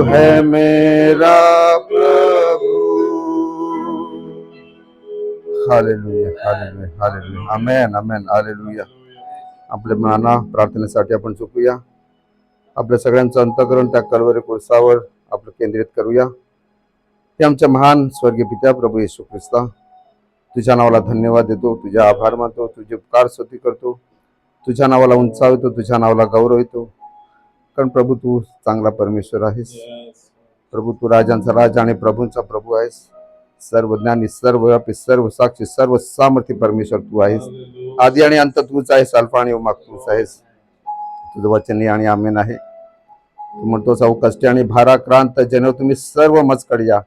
है मेरा प्रभु। Hallelujah, hallelujah, hallelujah, आमेन, आमेन, hallelujah. आपल्या मना प्रार्थनेसाठी आपण झोपूया. आपल्या सगळ्यांचं अंतःकरण त्या कल्वरी कोळसावर आपलं केंद्रित करूया. हे आमच्या महान स्वर्गीय पित्या प्रभू येशू ख्रिस्ता, तुझ्या नावाला धन्यवाद देतो, तुझे आभार मानतो, तुझे उपकार स्तुती करतो, तुझ्या नावाला उंचावतो, तुझ्या नावाला गौरव येतो. कारण प्रभू तू चांगला परमेश्वर आहेस. प्रभू तू राजांचा राजा आणि प्रभूंचा प्रभू आहेस. सर्व ज्ञानी, सर्व व्यापी, सर्व साक्षी, सर्व सामर्थ्य परमेश्वर तू आहेस. आदी आणि अंत तूच आहेस, अल्फा आणि ओमेगा तूच आहेस. तुझं वचन आणि आमेन आहे. तू म्हणतो साऊ कष्टी आणि भाराक्रांत जन तुम्ही सर्व मजकड या,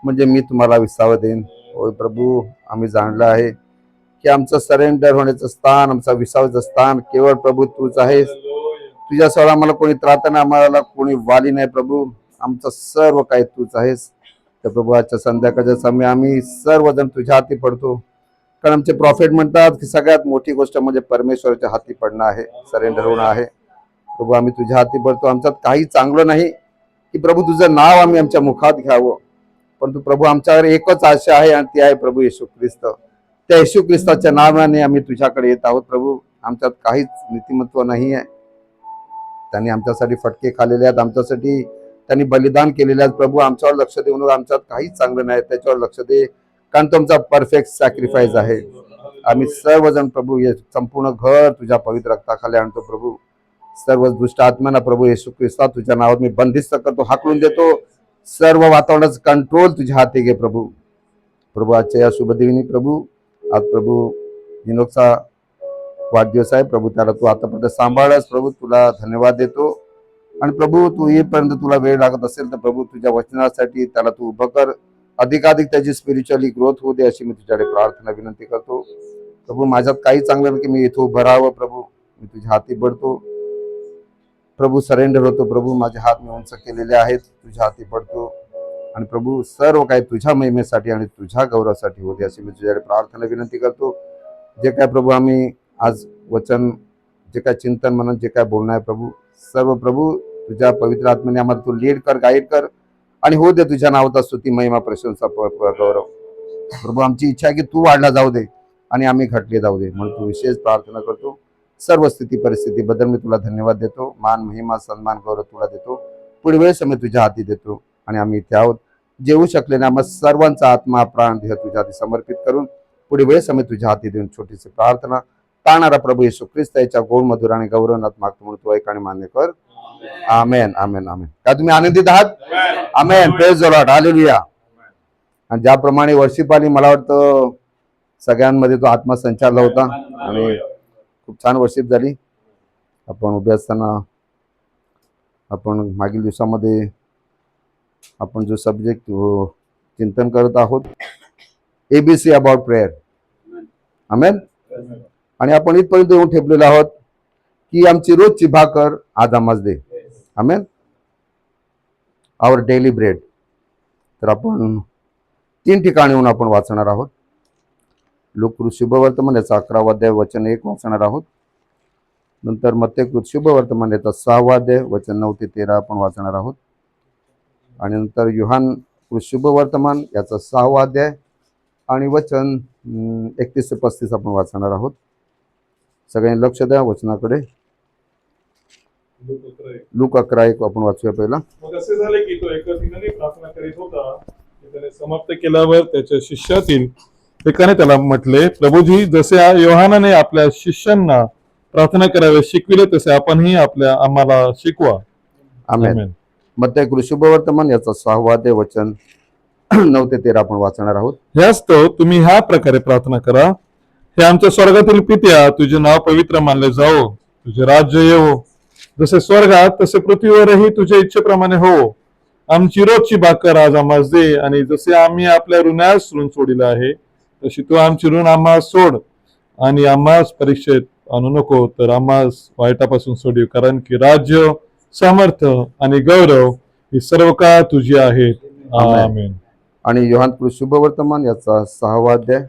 म्हणजे मी तुम्हाला विसावं देईन. होय प्रभू, आम्ही जाणलं आहे की आमचं सरेंडर होण्याचं स्थान, आमचा विसावाचं स्थान केवळ प्रभू तूच आहेस. तुझ्यासह आम्हाला कोणी त्राता नाही, आम्हाला कोणी वाली नाही. प्रभू, आमचं सर्व काही तूच आहेस. तर प्रभू आजच्या संध्याकाळच्या समय आम्ही सर्वजण तुझ्या हाती पडतो. कारण आमचे प्रॉफिट म्हणतात की सगळ्यात मोठी गोष्ट म्हणजे परमेश्वराच्या हाती पडणं आहे, सरेंडर होणं आहे. प्रभू आम्ही तुझ्या हाती पडतो. आमच्यात काही चांगलं नाही की प्रभू तुझं नाव आम्ही आमच्या मुखात घ्यावं, परंतु प्रभू आमच्यावर एकच आशा आहे आणि ती आहे प्रभू येशू ख्रिस्त. त्या येशू ख्रिस्ताच्या नावाने आम्ही तुझ्याकडे येत आहोत. प्रभू आमच्यात काहीच नीतिमत्व नाही आहे. त्यांनी आमच्यासाठी फटके खाल्लेले आहेत, आमच्यासाठी त्यांनी बलिदान केलेले आहेत. प्रभू आमच्यावर लक्ष देऊन आमच्यात काहीच चांगलं नाही, त्याच्यावर लक्ष दे, कारण तुमचा परफेक्ट सॅक्रिफाईस आहे. आम्ही सर्वजण प्रभू हे संपूर्ण घर तुझ्या पवित्र रक्ताखाली आणतो. प्रभू सर्व दुष्ट आत्म्यांना प्रभू येशू ख्रिस्ता तुझ्या नावात मी बंदिस्त करतो, हाकलून देतो. सर्व वातावरणाचं कंट्रोल तुझ्या हाती घे प्रभू. प्रभू आजच्या या शुभ दिनी प्रभू, आज प्रभू हिनोकचा वाढदिवस आहे. प्रभू त्याला तू आतापर्यंत सांभाळस. प्रभू तुला धन्यवाद देतो. आणि प्रभू तू येईपर्यंत तुला वेळ लागत असेल तर प्रभू तुझ्या वचनासाठी त्याला तू उभं कर. अधिकाधिक त्याची स्पिरिच्युअली ग्रोथ होऊ दे अशी मी तुझ्याकडे प्रार्थना विनंती करतो. प्रभू माझ्यात काही चांगलं नाही की मी इथं उभं राहावं. प्रभू मी तुझ्या हाती पडतो. प्रभू सरेंडर होतो. प्रभू माझे हात मी उंच केलेले आहेत, तुझ्या हाती पडतो. आणि प्रभू सर्व काही तुझ्या महिमेसाठी आणि तुझ्या गौरवासाठी होते अशी मी तुझ्याकडे प्रार्थना विनंती करतो. जे काय प्रभू आम्ही आज वचन, जे काय चिंतन म्हणून जे काय बोलणं आहे प्रभू, सर्व प्रभू तुझ्या पवित्र आत्म्याने आम्हाला तू लीड कर, गाईड कर आणि हो दे तुझ्या नावाचा स्तुती, महिमा, प्रशंसा, गौरव. प्रभू आमची इच्छा आहे की तू वाढला जाऊ दे आणि आम्ही घटले जाऊ दे, म्हणून तू विशेष प्रार्थना करतो. सर्व स्थिती परिस्थिती बद्दल मी तुला धन्यवाद देतो. मान, महिमा, सन्मान, गौरव तुला देतो. पुढे वेळ समय तुझ्या हाती देतो आणि आम्ही इथे आहोत जेवू शकले ना, मग सर्वांचा आत्मा, प्राण, देह तुझ्या हाती समर्पित करून पुढे वेळ समय तुझ्या हाती देऊन छोटीशी प्रार्थना ताणारा प्रभू येशू ख्रिस्त याच्या गोड मधुर आणि गौरवनात मागतो म्हणून तू ऐक आणि मान्य कर. आमेन, आमेन, आमेन. काय तुम्ही आनंदित आहात? आमेन, प्रेज द लॉर्ड, हालेलुया. आणि ज्याप्रमाणे वर्षिप आली, मला वाटतं सगळ्यांमध्ये तो आत्मा संचारला होता आणि खूप छान वर्षिप झाली. आपण उभे असताना आपण मागील दिवसामध्ये आपण जो सब्जेक्ट चिंतन करत आहोत, ABC अबाउट प्रेयर. आमेन. आणि आपण इथपर्यंत येऊन ठेपलेलो आहोत की आमची रोजची भाकर आज आम्हास दे. आमेन. आवर डेली ब्रेड. तर आपण 3 ठिकाणी येऊन आपण वाचणार आहोत. लोककृत शुभवर्तमान याचा 11वा अध्याय वचन 1 वाचणार आहोत. नंतर मत्तेकृत शुभवर्तमान याचा 6वा अध्याय वचन 9 ते 13 आपण वाचणार आहोत. आणि नंतर योहान शुभवर्तमान याचा 6वा अध्याय आणि वचन 31 ते 35 आपण वाचणार आहोत. सगळ्यांनी लक्ष द्या वचनाकडे. लूक 11:1 आपण वाचूया पहिला. मग असे झाले की तो एका ठिकाणी प्रार्थना करीत होता. त्याने समाप्त केल्यावर त्याच्या शिष्यातील एकाने त्याला म्हटले, प्रभूजी, जसे योहानाने आपल्या शिष्यांना प्रार्थना करावे शिकविले तसे आपणही आम्हाला शिकवा. आमेन. मत्तेकृत शुभवर्तमान याचा 6वा अध्याय वचन 9 ते 13 आपण वाचणार आहोत. ह्यास्तव तुम्ही ह्या प्रकारे प्रार्थना करा. हे आमच्या स्वर्गातील पित्या, तुझे नाव पवित्र मानले जाओ, तुझे राज्य येवो, जसे स्वर्गात तसे पृथ्वीवरही तुझ्या इच्छेप्रमाणे हो. आमची रोजची भाकर आज आम्हास दे, आणि जसे आम्ही आपल्या ऋणास ऋण सोडिले आहे तशी तू आमची ऋण आम्हास सोड, आणि आम्हास परीक्षेत आणू नको, तर आम्हास वाईटापासून सोडीव. कारण की राज्य, सामर्थ्य आणि गौरव ही सर्व काळ तुझी आहेत. आमेन. आणि योहान शुभवर्तमान याचा 6वा अध्याय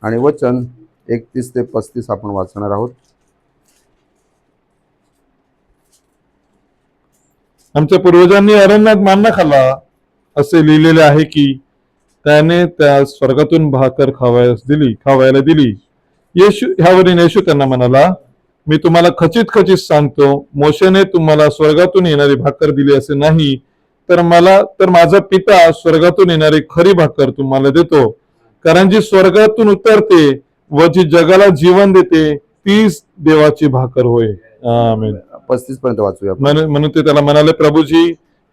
आणि वचन 31 ते 35 आपण वाचणार आहोत. आमच्या पूर्वजांनी अरण्यात मान्ना खाल्ला असे लिहिलेले आहे की त्याने त्या स्वर्गातून भाकर खावायला दिली. ह्यावरून येशू त्यांना म्हणाला, मी तुम्हाला खचित खचित सांगतो, मोशेने तुम्हाला स्वर्गातून येणारी भाकर दिली असे नाही, तर माझा पिता स्वर्गातून येणारी खरी भाकर तुम्हाला देतो. कारण जी स्वर्गातून उतरते व जी जगाला जीवन देते तीच देवाची भाकर होय. आमेन. 35 पर्यंत वाचूया. म्हणून ते त्याला म्हणाले, प्रभूजी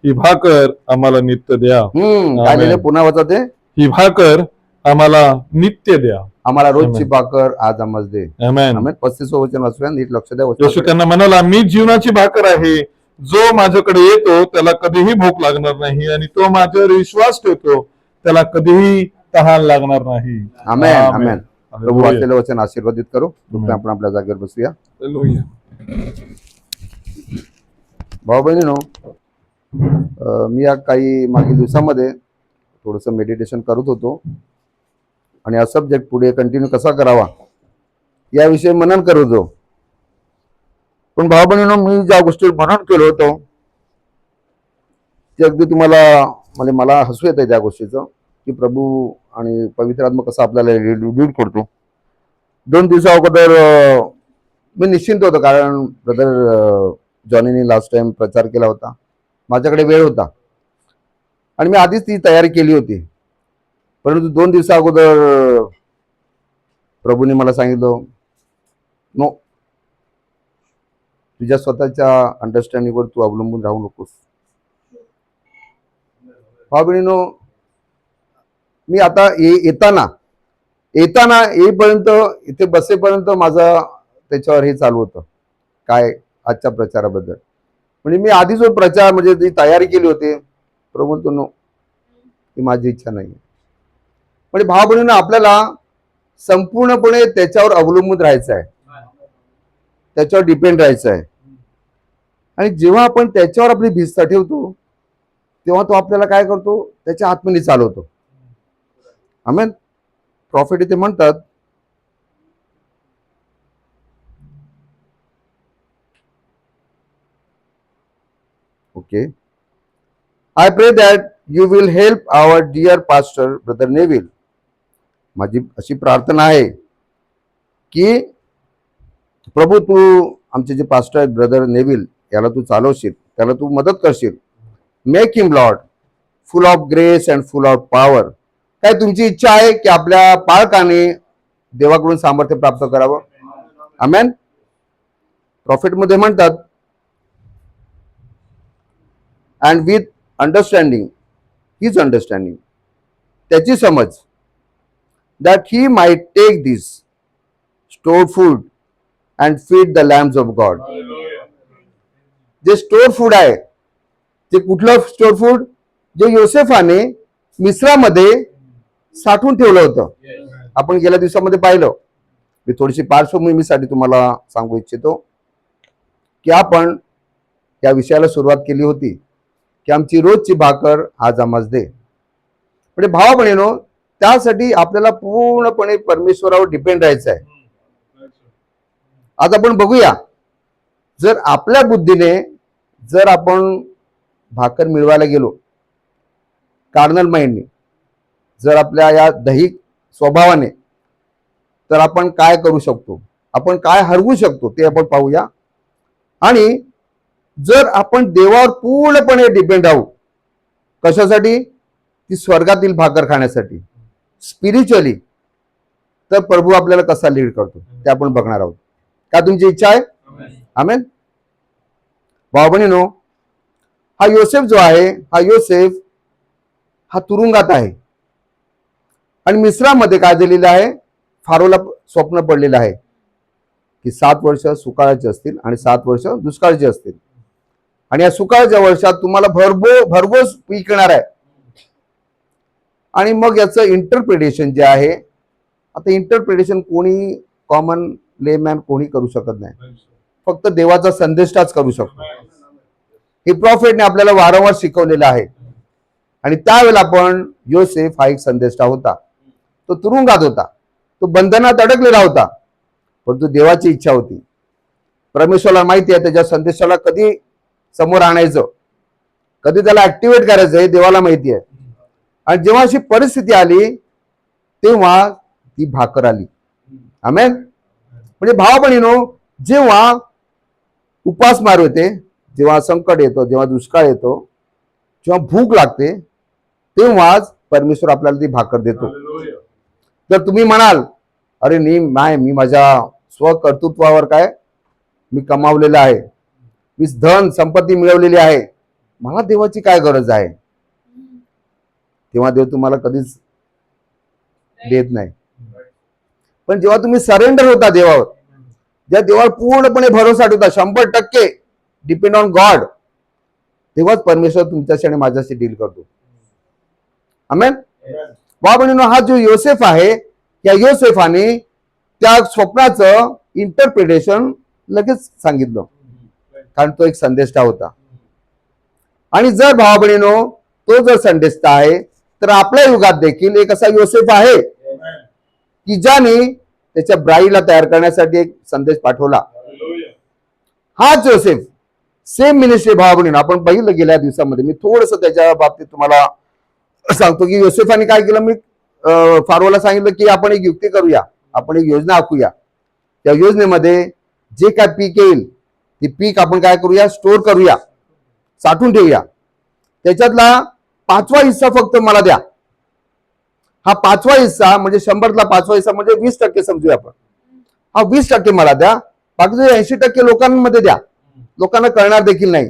ही भाकर आम्हाला नित्य द्या. काय लिहिलंय? पुन्हा वाचा ते. ही भाकर आम्हाला नित्य द्या. आम्हाला रोजची भाकर आज आम्हाला दे. आमेन. आमेन. 35 वचन वाचूया, नीट लक्ष द्या. येशू त्यांना म्हणाला, मी जीवनाची भाकर आहे. जो माझ्याकडे येतो त्याला कधीही भूक लागणार नाही आणि तो माझ्यावर विश्वास ठेवतो त्याला कधीही तहान लागणार नाही. आमेन. आमेन. प्रभू वाचलेलं वचन आशीर्वादित करू. आपण आपल्या जागेवर बसूया. भाऊ बहिणीनो, मी या काही मागील दिवसामध्ये थोडस मेडिटेशन करत होतो आणि हा सब्जेक्ट पुढे कंटिन्यू कसा करावा याविषयी मनन करत होतो. पण भाऊ बहिणीनो, मी ज्या गोष्टी मनन केलं होतं ते अगदी तुम्हाला म्हणजे मला हसू येत आहे त्या गोष्टीचं, की प्रभू आणि पवित्र आत्मा कसा आपल्याला लीड करतो. 2 दिवसा अगोदर मी निश्चिंत होतो, कारण ब्रदर जॉनीने लास्ट टाइम प्रचार केला होता. माझ्याकडे वेळ होता आणि मी आधीच ती तयारी केली होती. परंतु 2 दिवसा अगोदर प्रभूने मला सांगितलं, नो, तुझ्या स्वतःच्या अंडरस्टँडिंगवर तू अवलंबून राहू नकोस. हा बहिणीनो, मी आता येताना येईपर्यंत, इथे बसेपर्यंत माझं त्याच्यावर हे चालू होतं, काय आजच्या प्रचाराबद्दल. म्हणजे मी आधी जो प्रचार म्हणजे जी तयारी केली होती, प्रभू तो नो, ही माझी इच्छा नाही. म्हणजे भाव बहिणींनो, आपल्याला संपूर्णपणे त्याच्यावर अवलंबून राहायचं आहे, त्याच्यावर डिपेंड राहायचं आहे. आणि जेव्हा आपण त्याच्यावर आपली भिस्त ठेवतो तेव्हा तो आपल्याला काय करतो, त्याच्या आत्म्याने चालवतो. आमेन. प्रॉफिट इथे म्हणतात, okay, I pray that you will help our dear pastor brother Neville. माझी अशी प्रार्थना आहे की प्रभू तू आमचे जे पास्टर आहेत ब्रदर नेविल याला तू चालवशील, त्याला तू मदत करशील. Make him Lord full of grace and full of power. काय तुमची इच्छा आहे की आपल्या पालकाने देवाकडून सामर्थ्य प्राप्त करावं. आमेन. प्रॉफिट मध्ये म्हणतात, and with understanding, his understanding, त्याची समज, that he might take this store food and feed the lambs of God. जे स्टोर फूड आहे, ते कुठलं स्टोर फूड? जे योसेफाने मिस्रामध्ये साठवून ठेवलं होतं. आपण गेल्या दिवसामध्ये पाहिलं. मी थोडीशी पार्श्वभूमीसाठी तुम्हाला सांगू इच्छितो की आपण या विषयाला सुरुवात केली होती की आमची रोजची भाकर आज आम्हास दे. म्हणजे भावा बहिणीनो, त्यासाठी आपल्याला पूर्णपणे परमेश्वरावर डिपेंड राहायचं आहे. आज आपण बघूया, जर आपल्या बुद्धीने जर आपण भाकर मिळवायला गेलो, कार्नल माइंडने, जर आपल्या या दैहिक स्वभावाने, तर आपण काय करू शकतो, आपण काय हरवू शकतो ते आपण पाहूया. आणि जर आपण देवावर पूर्णपणे डिपेंड राहू, कशासाठी? ती स्वर्गातील भाकर खाण्यासाठी, स्पिरिच्युअली, तर प्रभू आपल्याला कसा लीड करतो ते आपण बघणार आहोत. का तुमची इच्छा आहे? आमेन. भाऊ बहिणीनो, हा योसेफ जो आहे, हा योसेफ हा तुरुंगात आहे. आणि मिस्रामध्ये काय दिलेलं आहे? फारोला स्वप्न पडलेलं आहे की 7 वर्ष सुकाळाची असतील आणि 7 वर्ष दुष्काळाची असतील. आणि या सुकाळाच्या वर्षात तुम्हाला भरघोस पीक येणार आहे. आणि मग याचं इंटरप्रिटेशन जे आहे, आता इंटरप्रिटेशन कोणी कॉमन लेमॅन कोणी करू शकत नाही, फक्त देवाचा संदेष्टाच करू शकतो. हे प्रॉफिटने आपल्याला वारंवार शिकवलेलं आहे. आणि त्यावेळेला पण योसेफ हा एक संदेष्टा होता, तो तुरुंगात होता, तो बंधनात अडकलेला होता. परंतु देवाची इच्छा होती, परमेश्वराला माहिती आहे त्याच्या संदेशाला कधी समोर आणायचं. कधी त्याला ऍक्टिव्हेट करायचं हे देवाला माहिती आहे. आणि जेव्हा अशी परिस्थिती आली तेव्हा ती भाकर आली. आमेन. म्हणजे भाव बहिणीनो, जेव्हा उपासमार होते, जेव्हा संकट येतो, जेव्हा दुष्काळ येतो, जेव्हा भूक लागते, तेव्हाच परमेश्वर आपल्याला ती भाकर देतो. जर तुम्ही म्हणाल अरे मी माझ्या स्वकर्तृत्वावर काय मी कमावलेलं आहे, मी धन संपत्ती मिळवलेली आहे, मला देवाची काय गरज आहे, तेव्हा देव तुम्हाला कधीच देत नाही. पण जेव्हा तुम्ही सरेंडर होता देवावर, ज्या देवावर पूर्णपणे भरोसा ठेवता, 100% डिपेंड ऑन गॉड, तेव्हाच परमेश्वर तुमच्याशी आणि माझ्याशी डील करतो. आमेन. बाबा, हा जो योसेफ आहे, या योसेफाने त्या स्वप्नाचं इंटरप्रिटेशन लगेच सांगितलं, कारण तो एक संदेष्टा होता. आणि जर भावा बहिणीनो तो जर संदेष्टा आहे, तर आपल्या युगात देखील एक असा योसेफ आहे की ज्याने त्याच्या ब्राईला तयार करण्यासाठी एक संदेश पाठवला. हाच योसेफ, सेम मिनिस्ट्री भावा बहिणीनो आपण पाहिलं गेल्या दिवसामध्ये. मी थोडस त्याच्या बाबतीत तुम्हाला सांगतो की योसेफाने काय केलं. मी फारोला सांगितलं की आपण एक युक्ती करूया, आपण एक योजना आखूया. त्या योजनेमध्ये जे काय पीक येईल ते पीक आपण काय करूया, स्टोर करूया, साठवून ठेवूया. त्याच्यातला 5वा हिस्सा फक्त मला द्या. हा 5वा हिस्सा म्हणजे 100तला 5वा हिस्सा म्हणजे 20% समजूया आपण. हा 20% मला द्या, बाकीचे 80% लोकांमध्ये द्या, लोकांना कळणार देखील नाही.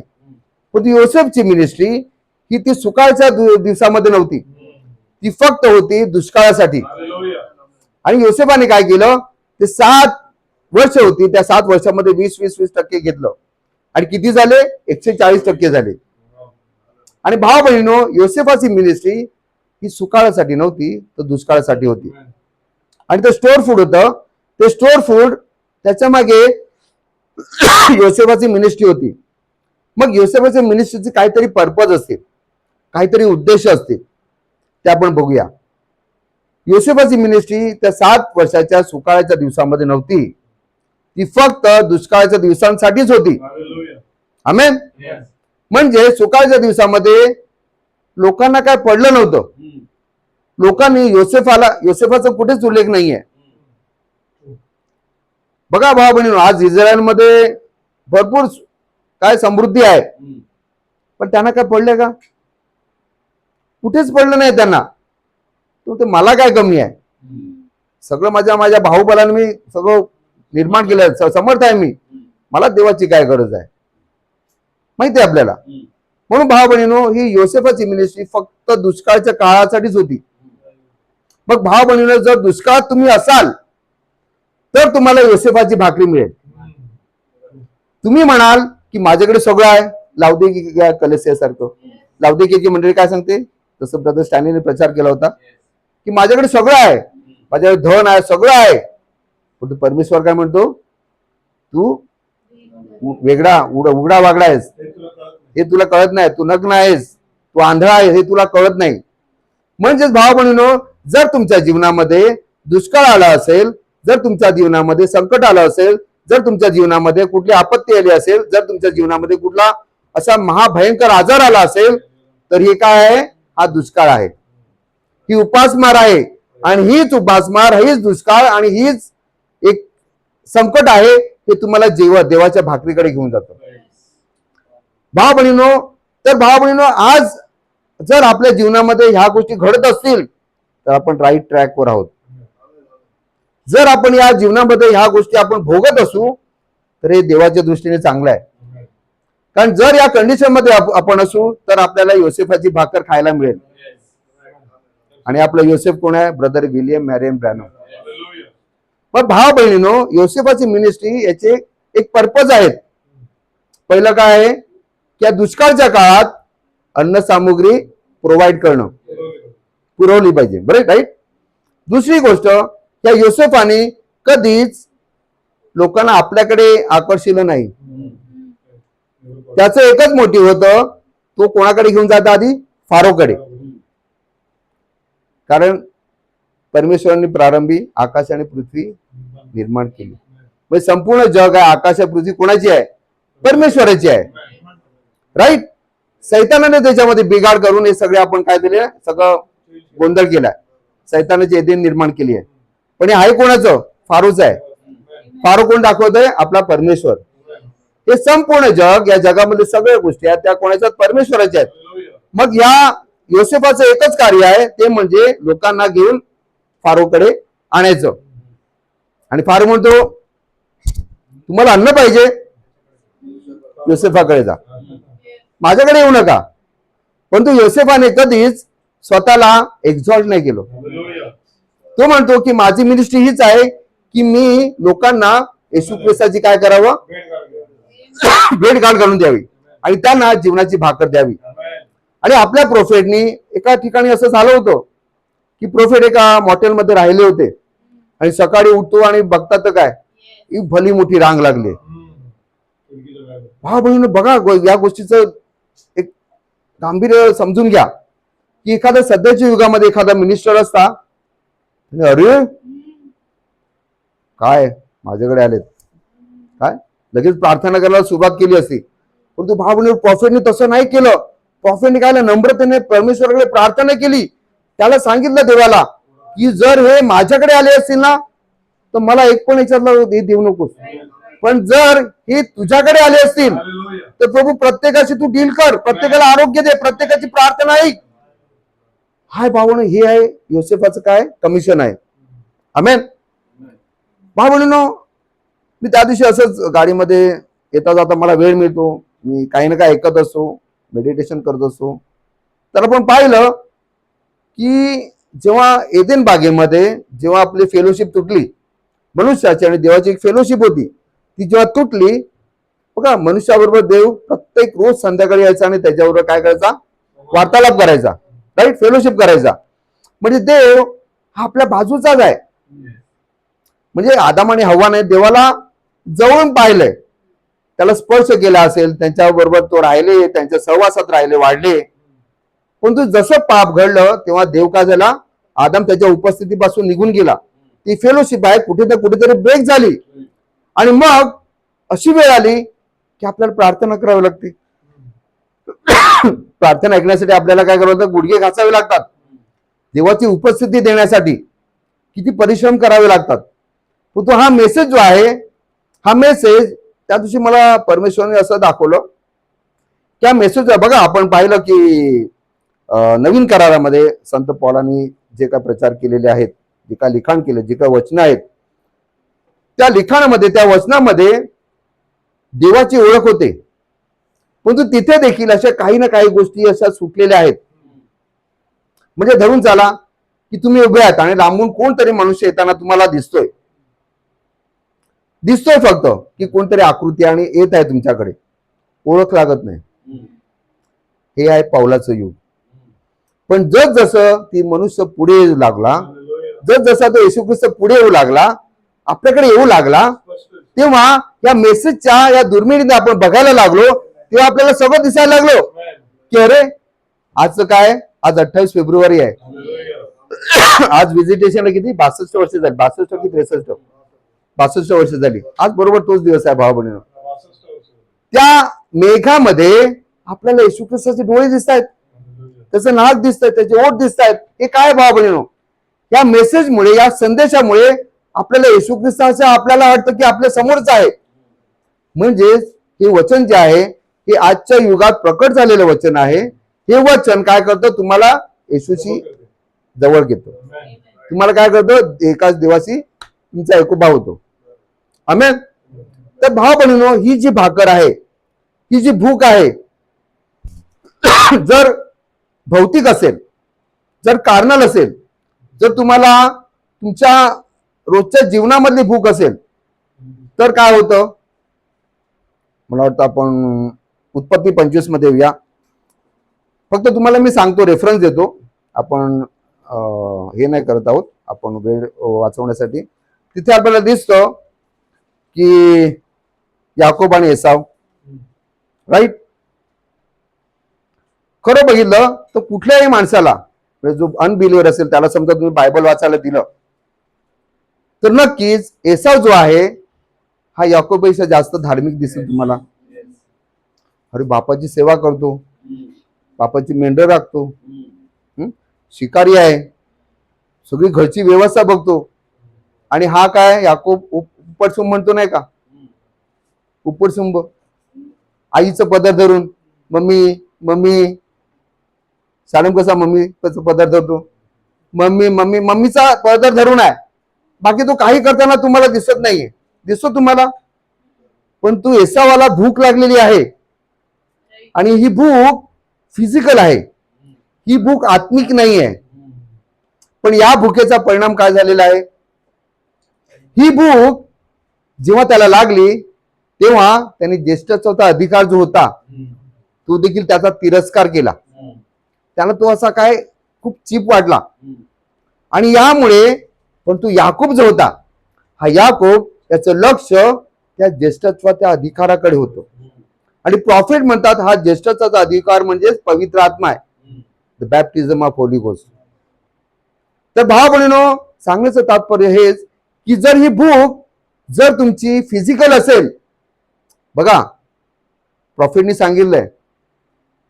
पण ती योसेफची मिनिस्ट्री ही ती सुकाळच्या दिवसामध्ये नव्हती, ती फक्त होती दुष्काळासाठी. आणि योसेफाने काय केलं, ते 7 वर्ष होती, त्या 7 वर्षामध्ये 20% घेतलं आणि किती झाले, 140% झाले. आणि भाव बहिणीनो, योसेफाची मिनिस्ट्री ही सुकाळासाठी नव्हती, तर दुष्काळासाठी होती. आणि ते स्टोर फूड होतं, ते स्टोर फूड त्याच्या मागे योसेफाची मिनिस्ट्री होती. मग योसेफाच्या मिनिस्ट्रीची काहीतरी पर्पज असते, काहीतरी उद्देश असते, ते आपण बघूया. योसेफाची मिनिस्ट्री त्या 7 वर्षाच्या सुकाळाच्या दिवसामध्ये नव्हती, ती फक्त दुष्काळाच्या दिवसांसाठीच होती. आमेन. म्हणजे सुकाळच्या दिवसामध्ये लोकांना काय पडलं नव्हतं. लोकांनी योसेफाचा कुठेच उल्लेख नाहीये. बघा भाऊ बहिणी, आज इस्रायलमध्ये भरपूर काय समृद्धी आहे, पण त्यांना काय पडले का, कुठेच पडलं नाही त्यांना. तो मला काय कमी आहे, सगळं माझ्या भाऊबलाने मी सगळं निर्माण केलं, समर्थ आहे मी, मला देवाची काय गरज आहे, माहिती आहे आपल्याला. म्हणून भाऊ बहिणीनो, ही योसेफाची मिनिस्ट्री फक्त दुष्काळाच्या काळासाठीच होती. मग भाऊ बहिणीनो, जर दुष्काळात तुम्ही असाल तर तुम्हाला योसेफाची भाकरी मिळेल. तुम्ही म्हणाल की माझ्याकडे सगळं आहे, लावदिकीया कलेसियासारखं. लावदिकीयाची मंडळी काय सांगते, तसं ब्रदर स्टॅनलीने प्रचार केला होता की माझ्याकडे सगळं आहे, माझ्याकडे धन आहे, सगळं आहे. पण परमेश्वर काय म्हणतो, तू वेगळा उघडा वागडा आहेस, हे तुला कळत नाही, तू नग्न आहेस, तू आंधळा आहे, हे तुला कळत नाही. म्हणजेच भाव बहिणीनो, जर तुमच्या जीवनामध्ये दुष्काळ आला असेल, जर तुमच्या जीवनामध्ये संकट आलं असेल, जर तुमच्या जीवनामध्ये कुठली आपत्ती आली असेल, जर तुमच्या जीवनामध्ये कुठला असा महाभयंकर आजार आला असेल, तर हे काय आहे, हा दुष्काळ आहे, ही उपासमार आहे. आणि हीच उपासमार, हीच दुष्काळ आणि हीच एक संकट आहे, हे तुम्हाला देवाच्या भाकरीकडे घेऊन जातं. भाव बहिणीनो, तर भाव बहिणीनो, आज जर आपल्या जीवनामध्ये ह्या गोष्टी घडत असतील तर आपण राईट ट्रॅकवर आहोत. जर आपण या जीवनामध्ये ह्या गोष्टी आपण भोगत असू तर हे देवाच्या दृष्टीने चांगलं आहे. कारण जर या कंडिशन मध्ये आपण असू तर आपल्याला योसेफाची भाकर खायला मिळेल. आणि आपला योसेफ कोण आहे, ब्रदर विलियम मॅरियन ब्रॅनम. पण भाव बहिणीनो, योसेफाची मिनिस्ट्री याचे एक पर्पज आहेत. पहिलं काय आहे, की या दुष्काळच्या काळात अन्न सामुग्री प्रोव्हाइड करणं, पुरवली पाहिजे, बरं, राईट. दुसरी गोष्ट, या योसेफाने कधीच लोकांना आपल्याकडे आकर्षिलं नाही. त्याचं एकच मोटिव्ह होतं, तो कोणाकडे घेऊन जाता, आधी फारोकडे. कारण परमेश्वरांनी प्रारंभी आकाश आणि पृथ्वी निर्माण केली. म्हणजे संपूर्ण जग आहे, आकाश आणि पृथ्वी कोणाची आहे, परमेश्वराची आहे, राईट. सैतानाने त्याच्यामध्ये बिघाड करून हे सगळे आपण काय दिले, सगळं गोंधळ केलाय. सैतानाची एदेन निर्माण केली आहे. पण हे आहे कोणाचं? फारूच आहे. फारू कोण दाखवतोय? आपला परमेश्वर. हे संपूर्ण जग, या जगामध्ये सगळ्या गोष्टी आहेत त्या कोणाच्या? परमेश्वराच्या आहेत. मग या योसेफाचं एकच कार्य आहे, ते म्हणजे लोकांना घेऊन फारूकडे आणायचं. आणि फारू म्हणतो तुम्हाला अन्न पाहिजे, योसेफाकडे जा, माझ्याकडे येऊ नका. परंतु योसेफाने कधीच स्वतःला एक्झॉल्ट नाही केलं. तो म्हणतो की माझी मिनिस्ट्री हीच आहे की मी लोकांना येशू ख्रिस्ताची काय करावं? भेट गाठ घालून द्यावी आणि त्यांना जीवनाची भाकर द्यावी. आणि आपल्या प्रोफेटनी एका ठिकाणी असं झालं होतं की प्रोफेट एका मॉटेलमध्ये राहिले होते आणि सकाळी उठतो आणि बघतात तर काय, ही भली मोठी रांग लागली. भाऊ बहिणी बघा, या गोष्टीचं एक गांभीर्य समजून घ्या की एखाद्या सध्याच्या युगामध्ये एखादा मिनिस्टर असता, अरे काय माझ्याकडे आलेत, काय लगेच प्रार्थना करायला सुरुवात केली असती. परंतु भाऊ बहिणी प्रॉफेटने तसं नाही केलं. प्रॉफेटने काय नम्रतेने परमेश्वराकडे प्रार्थना केली. त्याला सांगितलं देवाला की जर हे माझ्याकडे आले असतील ना तर मला एक पण याच्यातलं देऊ नकोस, पण जर हे तुझ्याकडे आले असतील तर प्रभू प्रत्येकाशी तू डील कर, प्रत्येकाला आरोग्य दे, प्रत्येकाची प्रार्थना ऐक. हाय भावना, हे आहे योसेफाचं काय कमिशन आहे. आमेन. भावनो, मी त्या दिवशी असंच गाडीमध्ये येता जाता मला वेळ मिळतो, मी काही ना काही ऐकत असतो, मेडिटेशन करत असतो. तर आपण पाहिलं की जेव्हा एदेन बागेमध्ये जेव्हा आपली फेलोशिप तुटली, मनुष्याची आणि देवाची एक फेलोशिप होती, ती जेव्हा तुटली, बघा मनुष्याबरोबर देव प्रत्येक रोज संध्याकाळी यायचा आणि त्याच्याबरोबर काय करायचा? वार्तालाप करायचा, राईट, फेलोशिप करायचा. म्हणजे देव हा आपल्या बाजूचाच आहे. म्हणजे आदाम आणि हव्वाने देवाला जवळून पाहिलंय, त्याला स्पर्श केला असेल, त्यांच्याबरोबर तो राहिले, त्यांच्या सहवासात राहिले, वाढले. परंतु जसं पाप घडलं तेव्हा देव काय झाला? आदाम त्याच्या उपस्थितीपासून निघून गेला. ती फेलोशिप आहे कुठे ना कुठेतरी ब्रेक झाली. आणि मग अशी वेळ आली की आपल्याला प्रार्थना करावी लागते. प्रार्थना ऐकण्यासाठी आपल्याला काय करावं लागतं? गुडघे घासावे लागतात. देवाची उपस्थिती देण्यासाठी किती परिश्रम करावे लागतात. परंतु हा मेसेज जो आहे, हा मेसेज त्या दिवशी मला परमेश्वराने असं दाखवलं. त्या मेसेज बघा, आपण पाहिलं की नवीन करारामध्ये संत पौलांनी जे काय प्रचार केलेले आहेत, जे काय लिखाण केले, जे काय वचनं आहेत, त्या लिखाणामध्ये, त्या वचनामध्ये देवाची ओळख होते. परंतु तिथे देखील अशा काही ना काही गोष्टी अशा सुटलेल्या आहेत. म्हणजे धरून चाला की तुम्ही उभे आहात आणि लांबून कोणतरी मनुष्य येताना तुम्हाला दिसतोय फक्त की कोणतरी आकृती आणि येत आहे तुमच्याकडे, ओळख लागत नाही. हे आहे पौलाचं युग. पण जसं ती मनुष्य पुढे येऊ लागला, जसा तो येशू ख्रिस्त पुढे येऊ लागला, आपल्याकडे येऊ लागला, तेव्हा या मेसेजच्या या दुर्मिळीने आपण बघायला लागलो, तेव्हा आपल्याला सगळं दिसायला लागलो की अरे आज काय, आज 28 फेब्रुवारी आहे. आज व्हिजिटेशनला किती 62 वर्ष झाली, 62 की 63, 62 वर्ष झाली. आज बरोबर तोच दिवस आहे भावा बहिणींनो. त्या मेघामध्ये आपल्याला येशू ख्रिस्ताचे डोळे दिसत आहेत, त्याचं नाक दिसतंय, त्याचे ओठ दिसत आहेत. हे काय भावा बहिणींनो? या मेसेजमुळे, या संदेशामुळे आपल्याला येशू ख्रिस्त असं आपल्याला वाटतं की आपल्या समोरच आहे. म्हणजे हे वचन जे आहे हे आजच्या युगात प्रकट झालेलं वचन आहे. हे वचन काय करतं? तुम्हाला येशूची जवळ घेतो, तुम्हाला काय करतो? एकाच देवाशी तुमचा एकोपा होतो. आमेन. तर भाव बहिणींनो, ही जी भाकर आहे, ही जी भूक आहे, जर भौतिक असेल, जर कार्नल असेल, जर तुम्हाला तुमच्या रोजच्या जीवनामधली भूक असेल, तर काय होतं? मला वाटतं आपण उत्पत्ती 25 मध्ये येऊया. फक्त तुम्हाला मी सांगतो, रेफरन्स देतो, आपण हे नाही करत आहोत, आपण वेळ वाचवण्यासाठी. तिथे आपल्याला दिसतं की याकोब आणि एसाव, राईट. खरं बघितलं तर कुठल्याही माणसाला, जो अनबिलिव्हर असेल त्याला समजा तुम्ही बायबल वाचायला दिलं तर नक्कीच एसाव जो आहे हा याकोबपेक्षा जास्त धार्मिक दिसेल तुम्हाला. अरे बापाची सेवा करतो, बापाची मेंढर राखतो, शिकारी आहे, सगळी घरची व्यवस्था बघतो. आणि हा काय याकोब उपटसुंब म्हणतो नाही का, उपटसुंब. आईचं पदर धरून मम्मी मम्मी, साडम कसा मम्मी कसं पदर धरतो, मम्मी मम्मी, मम्मीचा पदर धरून आहे. बाकी तो काही करताना तुम्हाला दिसत नाहीये, दिसतो तुम्हाला. पण तू एसावाला भूक लागलेली आहे, आणि ही भूक फिजिकल आहे, ही भूक आत्मिक नाही आहे. पण या भुकेचा परिणाम काय झालेला आहे, ही भूक जेव्हा त्याला लागली तेव्हा त्याने ज्येष्ठत्वाचा अधिकार जो होता तो देखील त्याचा तिरस्कार केला. त्याला तो असा काय खूप चीप वाटला. आणि यामुळे पण तो याकूब जो होता, हा याकूब, त्याचं लक्ष त्या ज्येष्ठत्वाच्या अधिकाराकडे होतं. आणि प्रॉफिट म्हणतात हा ज्येष्ठत्वाचा अधिकार म्हणजे पवित्र आत्मा आहे, द बॅप्टिझम ऑफ होली गोस्ट. तर भाव बहिणीनो, सांगण्याचं तात्पर्य हेच की जर ही भूक जर तुमची फिजिकल असेल, बघा प्रॉफिटनी सांगितलंय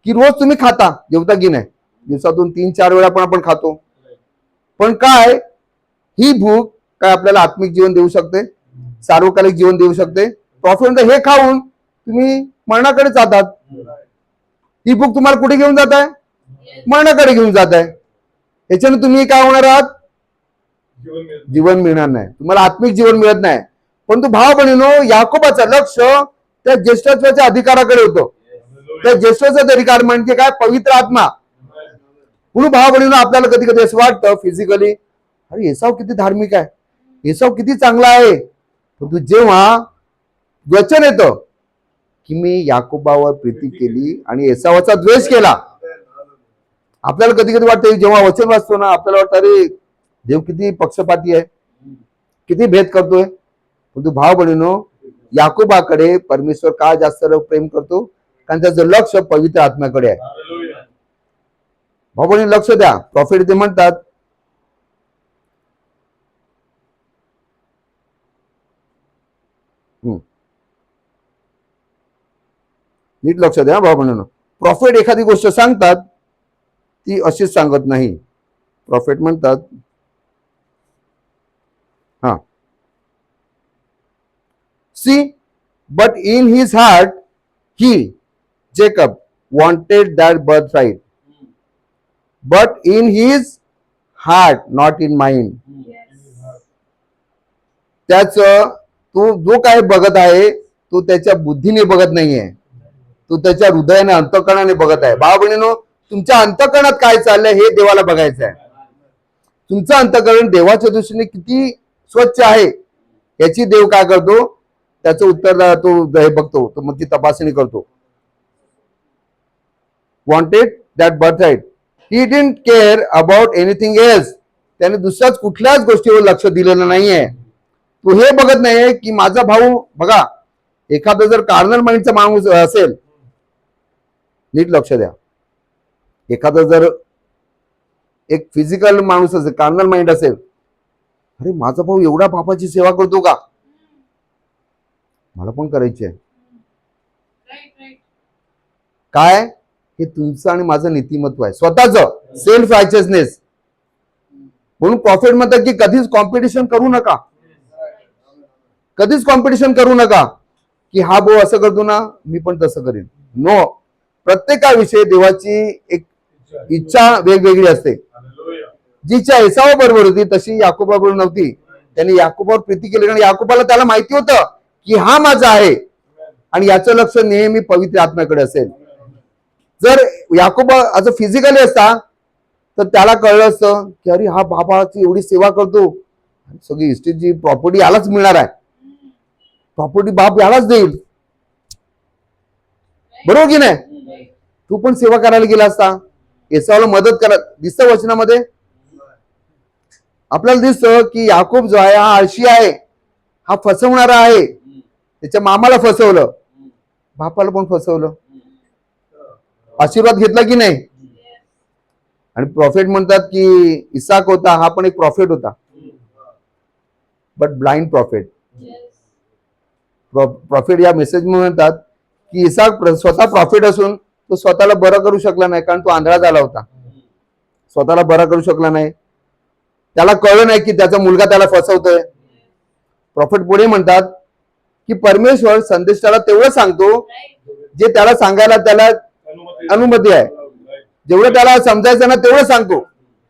की रोज तुम्ही खाता, जेवता की नाही, दिवसातून 3-4 वेळा पण आपण खातो. पण काय ही भूक काय आपल्याला आत्मिक जीवन देऊ शकते, सार्वकालिक जीवन देऊ शकते? प्रॉफिट हे खाऊन तुम्ही मरणाकडे जातात. ही भूक तुम्हाला कुठे घेऊन जात आहे, मरणाकडे घेऊन जात आहे. याच्याने तुम्ही काय होणार आहात, जीवन मिळणार नाही, तुम्हाला आत्मिक जीवन मिळत नाही. परंतु भाव बहिणीनो, याकोबाचं लक्ष त्या ज्येष्ठत्वाच्या अधिकाराकडे होतं. त्या ज्येष्ठत्वाचा अधिकार म्हणजे काय, पवित्र आत्मा. म्हणून भाव बहिणीनो, आपल्याला कधी कधी असं वाटतं फिजिकली, अरे एसाव किती धार्मिक आहे, एसाव किती चांगला आहे. परंतु जेव्हा वचन येतं की मी याकोबावर प्रीती केली आणि एसावाचा द्वेष केला, आपल्याला कधी कधी वाटतं, जेव्हा वचन वाचतो ना, आपल्याला वाटतं अरे देव किती पक्षपाती आहे, किती भेद करतोय. परंतु भाव बहिणीनो, याकोबाकडे परमेश्वर का जास्त प्रेम करतो, कारण त्याचं लक्ष पवित्र आत्म्याकडे आहे. भाऊ बहिणी लक्ष द्या. प्रॉफिट ते म्हणतात नीट लक्ष द्या भाऊ बहिणीनो, प्रॉफिट एखादी गोष्ट सांगतात ती अशीच सांगत नाही. प्रॉफिट म्हणतात हा, see but in his heart he Jacob wanted that birthright, but in his heart, not in mind. त्याच तो जो काय बघत आहे तो त्याच्या बुद्धीने बघत नाहीये, तो त्याच्या हृदयाने अंतःकरणाने बघत आहे. भाव बहिणीनो, तुमच्या अंतःकरणात काय चाललंय हे देवाला बघायचं आहे. तुमचं अंतःकरण देवाच्या दृष्टीने किती स्वच्छ आहे याची देव काय करतो, त्याचं उत्तर तो हे बघतो, तो मग ती तपासणी करतो. wanted that birthright, he didn't care about anything else. त्याने दुसऱ्याच कुठल्याच गोष्टीवर लक्ष दिलेलं नाहीये. तो हे बघत नाहीये की माझा भाऊ, बघा एखादा जर कार्नल माइंडचा माणूस असेल, नीट लक्ष द्या, एखादा जर एक फिजिकल माणूस असेल, कार्नल माइंड असेल, अरे माझा भाऊ एवढा बापाची सेवा करतो का, मला पण करायची आहे. काय, हे तुमचं आणि माझं नीतिमत्व आहे, स्वतःच सेल्फ रायचियसनेस. म्हणून प्रॉफिट म्हणतात की कधीच कॉम्पिटिशन करू नका, कधीच कॉम्पिटिशन करू नका की हा भाऊ असं करतो ना मी पण तसं करीन. नो, प्रत्येकाविषयी देवाची एक इच्छा वेगवेगळी असते. जी इच्छा एसावा बरोबर होती तशी याकोबा बरोबर नव्हती. त्यांनी याकोबावर प्रीती केली कारण याकोबाला त्याला माहिती होतं की हा माझा आहे आणि याचं लक्ष नेहमी पवित्र आत्म्याकडे असेल. जर याकोबा असं फिजिकली असता तर त्याला कळलं असतं की अरे हा बाबाची एवढी सेवा करतो, सगळी इस्टेटची प्रॉपर्टी यालाच मिळणार आहे, प्रॉपर्टी बाप यालाच देईल, बरोबर की नाही. तू पण सेवा करायला गेला असता, एसावला मदत करा. दिसतं वचनामध्ये आपल्याला दिसतं की याकोब जो आहे हा आळशी आहे, हा फसवणारा आहे. त्याच्या मामाला फसवलं, बापाला पण फसवलं, आशीर्वाद घेतला की नाही. आणि प्रॉफिट म्हणतात की इसाक होता, हा पण एक प्रॉफिट होता, बट ब्लाइंड प्रॉफिट. प्रॉफिट या मेसेज म्हणतात की इसाक स्वतः प्रॉफिट असून तो स्वतःला बरं करू शकला नाही, कारण तो आंधळा झाला होता. स्वतःला बरा करू शकला नाही. त्याला कळलं नाही की त्याचा मुलगा त्याला फसवतोय. प्रॉफिट पुढे म्हणतात की परमेश्वर संदेशाला तेवढं सांगतो जे त्याला सांगायला त्याला अनुमती आहे. जेवढं त्याला समजायचं ना तेवढं सांगतो,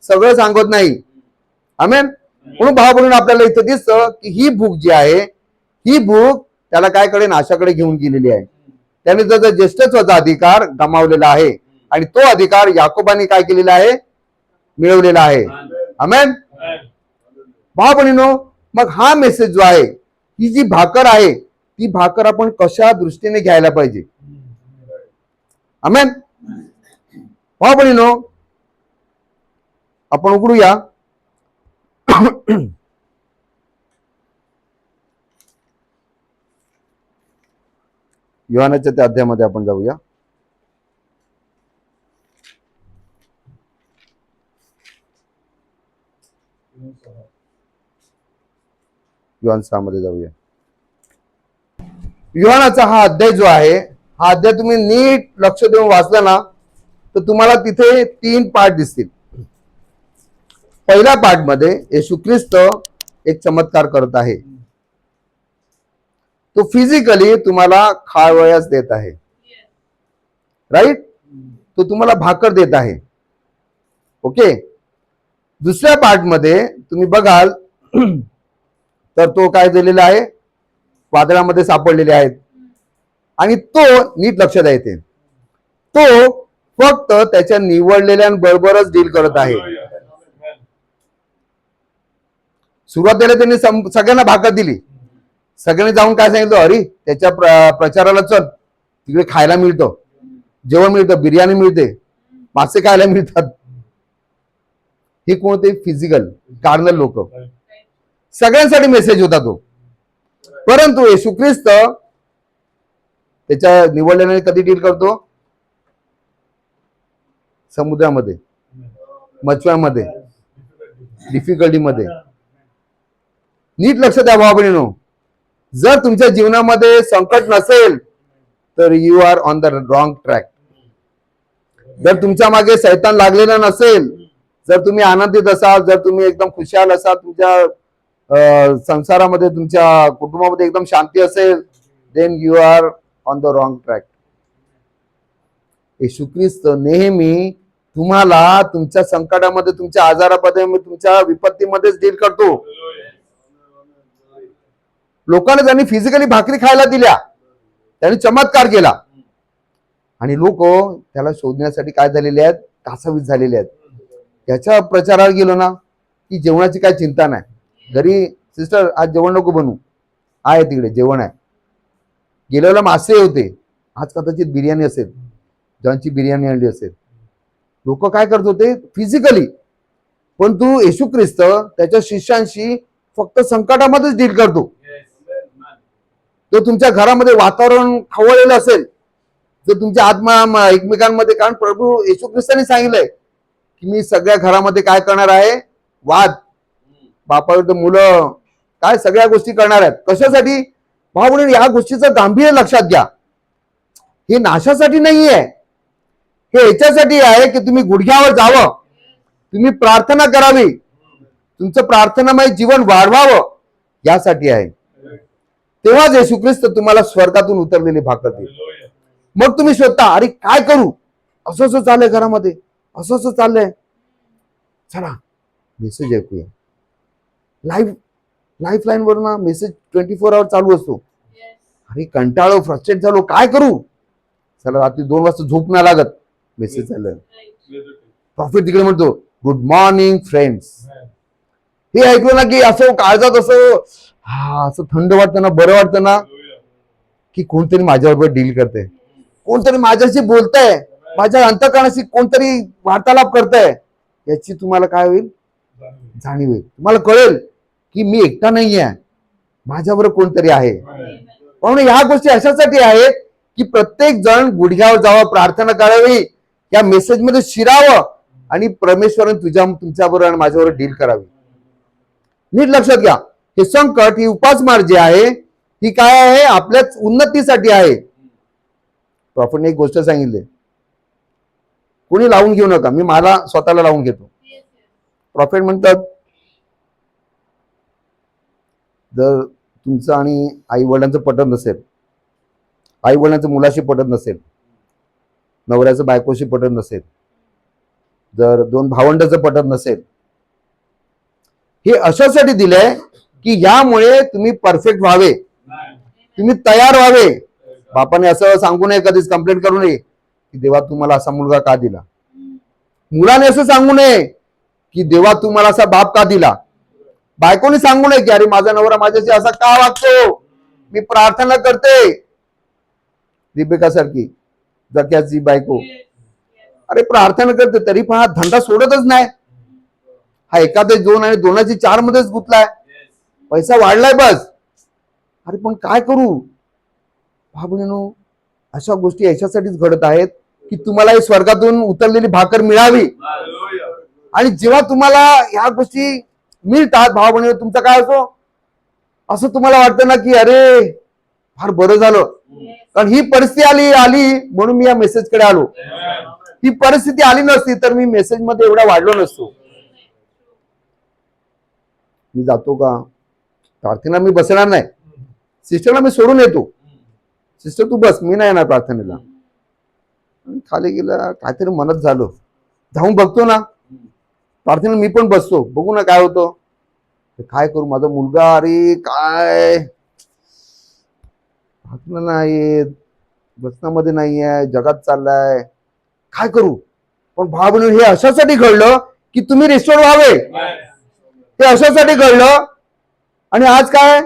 सगळं सांगत नाही. आमेन. म्हणून भाव म्हणून आपल्याला इथं दिसतं की ही भूक जी आहे, ही भूक त्याला काय कळेल, नाशाकडे घेऊन गेलेली आहे. त्याने त्याचा ज्येष्ठत्वाचा अधिकार गमावलेला आहे आणि तो अधिकार याकोबाने काय केलेला आहे, मिळवलेला आहे. आमेन. भाव बहिणीनो, मग हा मेसेज जो आहे, ही जी भाकर आहे, ती भाकर आपण कशा दृष्टीने घ्यायला पाहिजे. आमेन. भाव बहिणीनो, आपण उघडूया योहानाच्या त्या अध्यायामध्ये आपण जाऊया. योहान 6 मध्ये जाऊया. योहानाचा हा अध्याय जो आहे, हा अध्याय तुम्ही नीट लक्ष देऊन वाचला ना तर तुम्हाला तिथे 3 पाठ दिसतील. पहिल्या पाठ मध्ये येशू ख्रिस्त एक चमत्कार करत आहे. तो फिजिकली तुम्हाला खावयास देत आहे. राईट. तो तुम्हाला भाकर देत आहे. ओके. दुसऱ्या पार्ट मध्ये तुम्ही बघाल तर तो काय दिलेला आहे, वादळामध्ये सापडलेले आहेत आणि तो नीट लक्षात येते, तो फक्त त्याच्या निवडलेल्यांबरोबरच डील करत आहे. सुरुवातीला त्यांनी सगळ्यांना भाकर दिली. सगळ्यांनी जाऊन काय सांगितलं, अरे त्याच्या प्रचाराला चल, तिकडे खायला मिळतं, जेवण मिळतं, बिर्याणी मिळते, मासे खायला मिळतात. हे कोणते फिजिकल कार्नल लोक, सगळ्यांसाठी मेसेज होता तो. परंतु येशू ख्रिस्त त्याच्या निवडलेल्याने कधी डील करतो, समुद्रामध्ये, मच्छ्यांमध्ये, डिफिकल्टीमध्ये. नीट लक्ष द्या भाऊ बहिणींनो, जर तुमच्या जीवनामध्ये संकट नसेल तर you are on the wrong track. जर तुमच्या मागे सैतान लागलेला नसेल, जर तुम्ही आनंदित असाल, जर तुम्ही एकदम खुशाल असाल, तुमच्या संसारामध्ये, तुमच्या कुटुंबामध्ये एकदम शांती असेल, then you are on the wrong track. येशू ख्रिस्त नेहमी तुम्हाला तुमच्या संकटामध्ये, तुमच्या आजारामध्ये, तुमच्या विपत्तीमध्येच डील करतो. लोकांना त्यांनी फिजिकली भाकरी खायला दिल्या, त्यांनी चमत्कार केला आणि लोक त्याला शोधण्यासाठी काय झालेले आहेत, कासावीस झालेले आहेत. त्याच्या प्रचाराला गेलो ना की जेवणाची काय चिंता नाही. घरी सिस्टर आज जेवण नको बनवू, आहे तिकडे जेवण आहे. गेलेला मासे होते, आज कदाचित बिर्याणी असेल, ज्यांची बिर्याणी आणली असेल. लोक काय करत होते फिजिकली. पण तू येशू ख्रिस्त त्याच्या शिष्यांशी फक्त संकटामध्येच डील करतो. तो तुमच्या घरामध्ये वातावरण खवळलेलं असेल, जर तुमच्या आत्मा एकमेकांमध्ये, कारण प्रभू येशू ख्रिस्ताने सांगितलंय की मी सगळ्या घरामध्ये काय करणार आहे, वाद, बापाविरुद्ध मुलं, काय सगळ्या गोष्टी करणार आहेत. कशासाठी भाऊ बहिणी, या गोष्टीचं गांभीर्य लक्षात घ्या. हे नाशासाठी नाहीये, हे याच्यासाठी आहे की तुम्ही गुडघ्यावर जावं, तुम्ही प्रार्थना करावी, तुमचं प्रार्थनामय जीवन वाढवावं, यासाठी आहे. तेव्हाच येशू ख्रिस्त तुम्हाला स्वर्गातून उतरलेली भाकर देईल. मग तुम्ही शोधता, अरे काय करू, असं असं चाललंय घरामध्ये, असं असं चाललंय, चला मेसेज ऐकूया. लाईफ लाईन वर ना मेसेज 24 आवर चालू असतो. अरे कंटाळो, फ्रस्ट्रेट झालो, काय करू, चला रात्री 2 वाजता झोप नाही लागत, मेसेज झालं. प्रॉफिट तिकडे म्हणतो, गुड मॉर्निंग फ्रेंड्स. हे ऐकलं ना की असं काळजात असं असं थंड वाटतं ना, बरं वाटतं ना, की कोणतरी माझ्याबरोबर डील करते, कोणतरी माझ्याशी बोलतंय, माझ्या अंतःकरणाशी कोणतरी वार्तालाप करतंय. याची तुम्हाला काय होईल, जाणीव होईल. तुम्हाला कळेल की मी एकटा नाही आहे, माझ्याबरोबर कोणतरी आहे. म्हणून ह्या गोष्टी अशासाठी आहेत की प्रत्येक जण गुडघ्यावर जावं, प्रार्थना करावी, या मेसेज मध्ये शिरावं आणि परमेश्वराने तुमच्याबरोबर आणि माझ्याबरोबर डील करावी. नीट लक्षात घ्या, हे संकट, ही उपासमार जी आहे, ही काय आहे, आपल्याच उन्नतीसाठी आहे. प्रॉफिटने एक गोष्ट सांगितली, कोणी लावून घेऊ नका, मी मला स्वतःला लावून घेतो. प्रॉफेट म्हणतात, जर तुमचं आणि आई वडिलांचं पटत नसेल, आई वडिलांचं मुलाशी पटत नसेल, नवऱ्याचं बायकोशी पटत नसेल, जर दोन भावंडाचं पटत नसेल, हे अशासाठी दिलंय की यामुळे तुम्ही परफेक्ट व्हावे, तुम्ही तयार व्हावे. बापाने असं सांगू नये, कधीच कंप्लेंट करू नये की देवा तू मला असा मुलगा का दिला. मुलाने असं सांगू नये की देवा तू मला असा बाप का दिला. बायकोने सांगू नये की अरे माझा नवरा माझ्याशी असा का वागतो, मी प्रार्थना करते. रिबेकासारखी, जक्याची बायको, अरे प्रार्थना करते तरी पण हा धंदा सोडतच नाही. हा एखादे 2 आणि 2ची 4 मध्येच गुंतलाय, पैसा वाढलाय बस. अरे पण काय करू भावनेनो, अशा गोष्टी याच्यासाठीच घडत आहेत की तुम्हाला ही स्वर्गातून उतरलेली भाकर मिळावी. आणि जेव्हा तुम्हाला ह्या गोष्टी मिळतात भावनेनो, तुमचं काय असो, असं तुम्हाला वाटतं ना की अरे फार बरं झालं, कारण ही परिस्थिती आली म्हणून मी या मेसेजकडे आलो. ही परिस्थिती आली नसती तर मी मेसेज मध्ये एवढा वाढलो नसतो. मी जातो का प्रार्थनेला, मी बसणार नाही. सिस्टरला मी सोडून येतो, सिस्टर तू बस, मी नाही येणार प्रार्थनेला. खाली गेला, काहीतरी मनात झालं, जाऊन बघतो ना प्रार्थनेला, मी पण बसतो, बघू ना काय होतं. काय करू, माझा मुलगा अरे काय प्रार्थना नाही, बसनामध्ये नाहीये, जगात चाललाय, काय करू. पण भाव हे अशासाठी घडलं की तुम्ही रिस्टोर व्हावे, ते अशासाठी घडलं. आणि आज काय,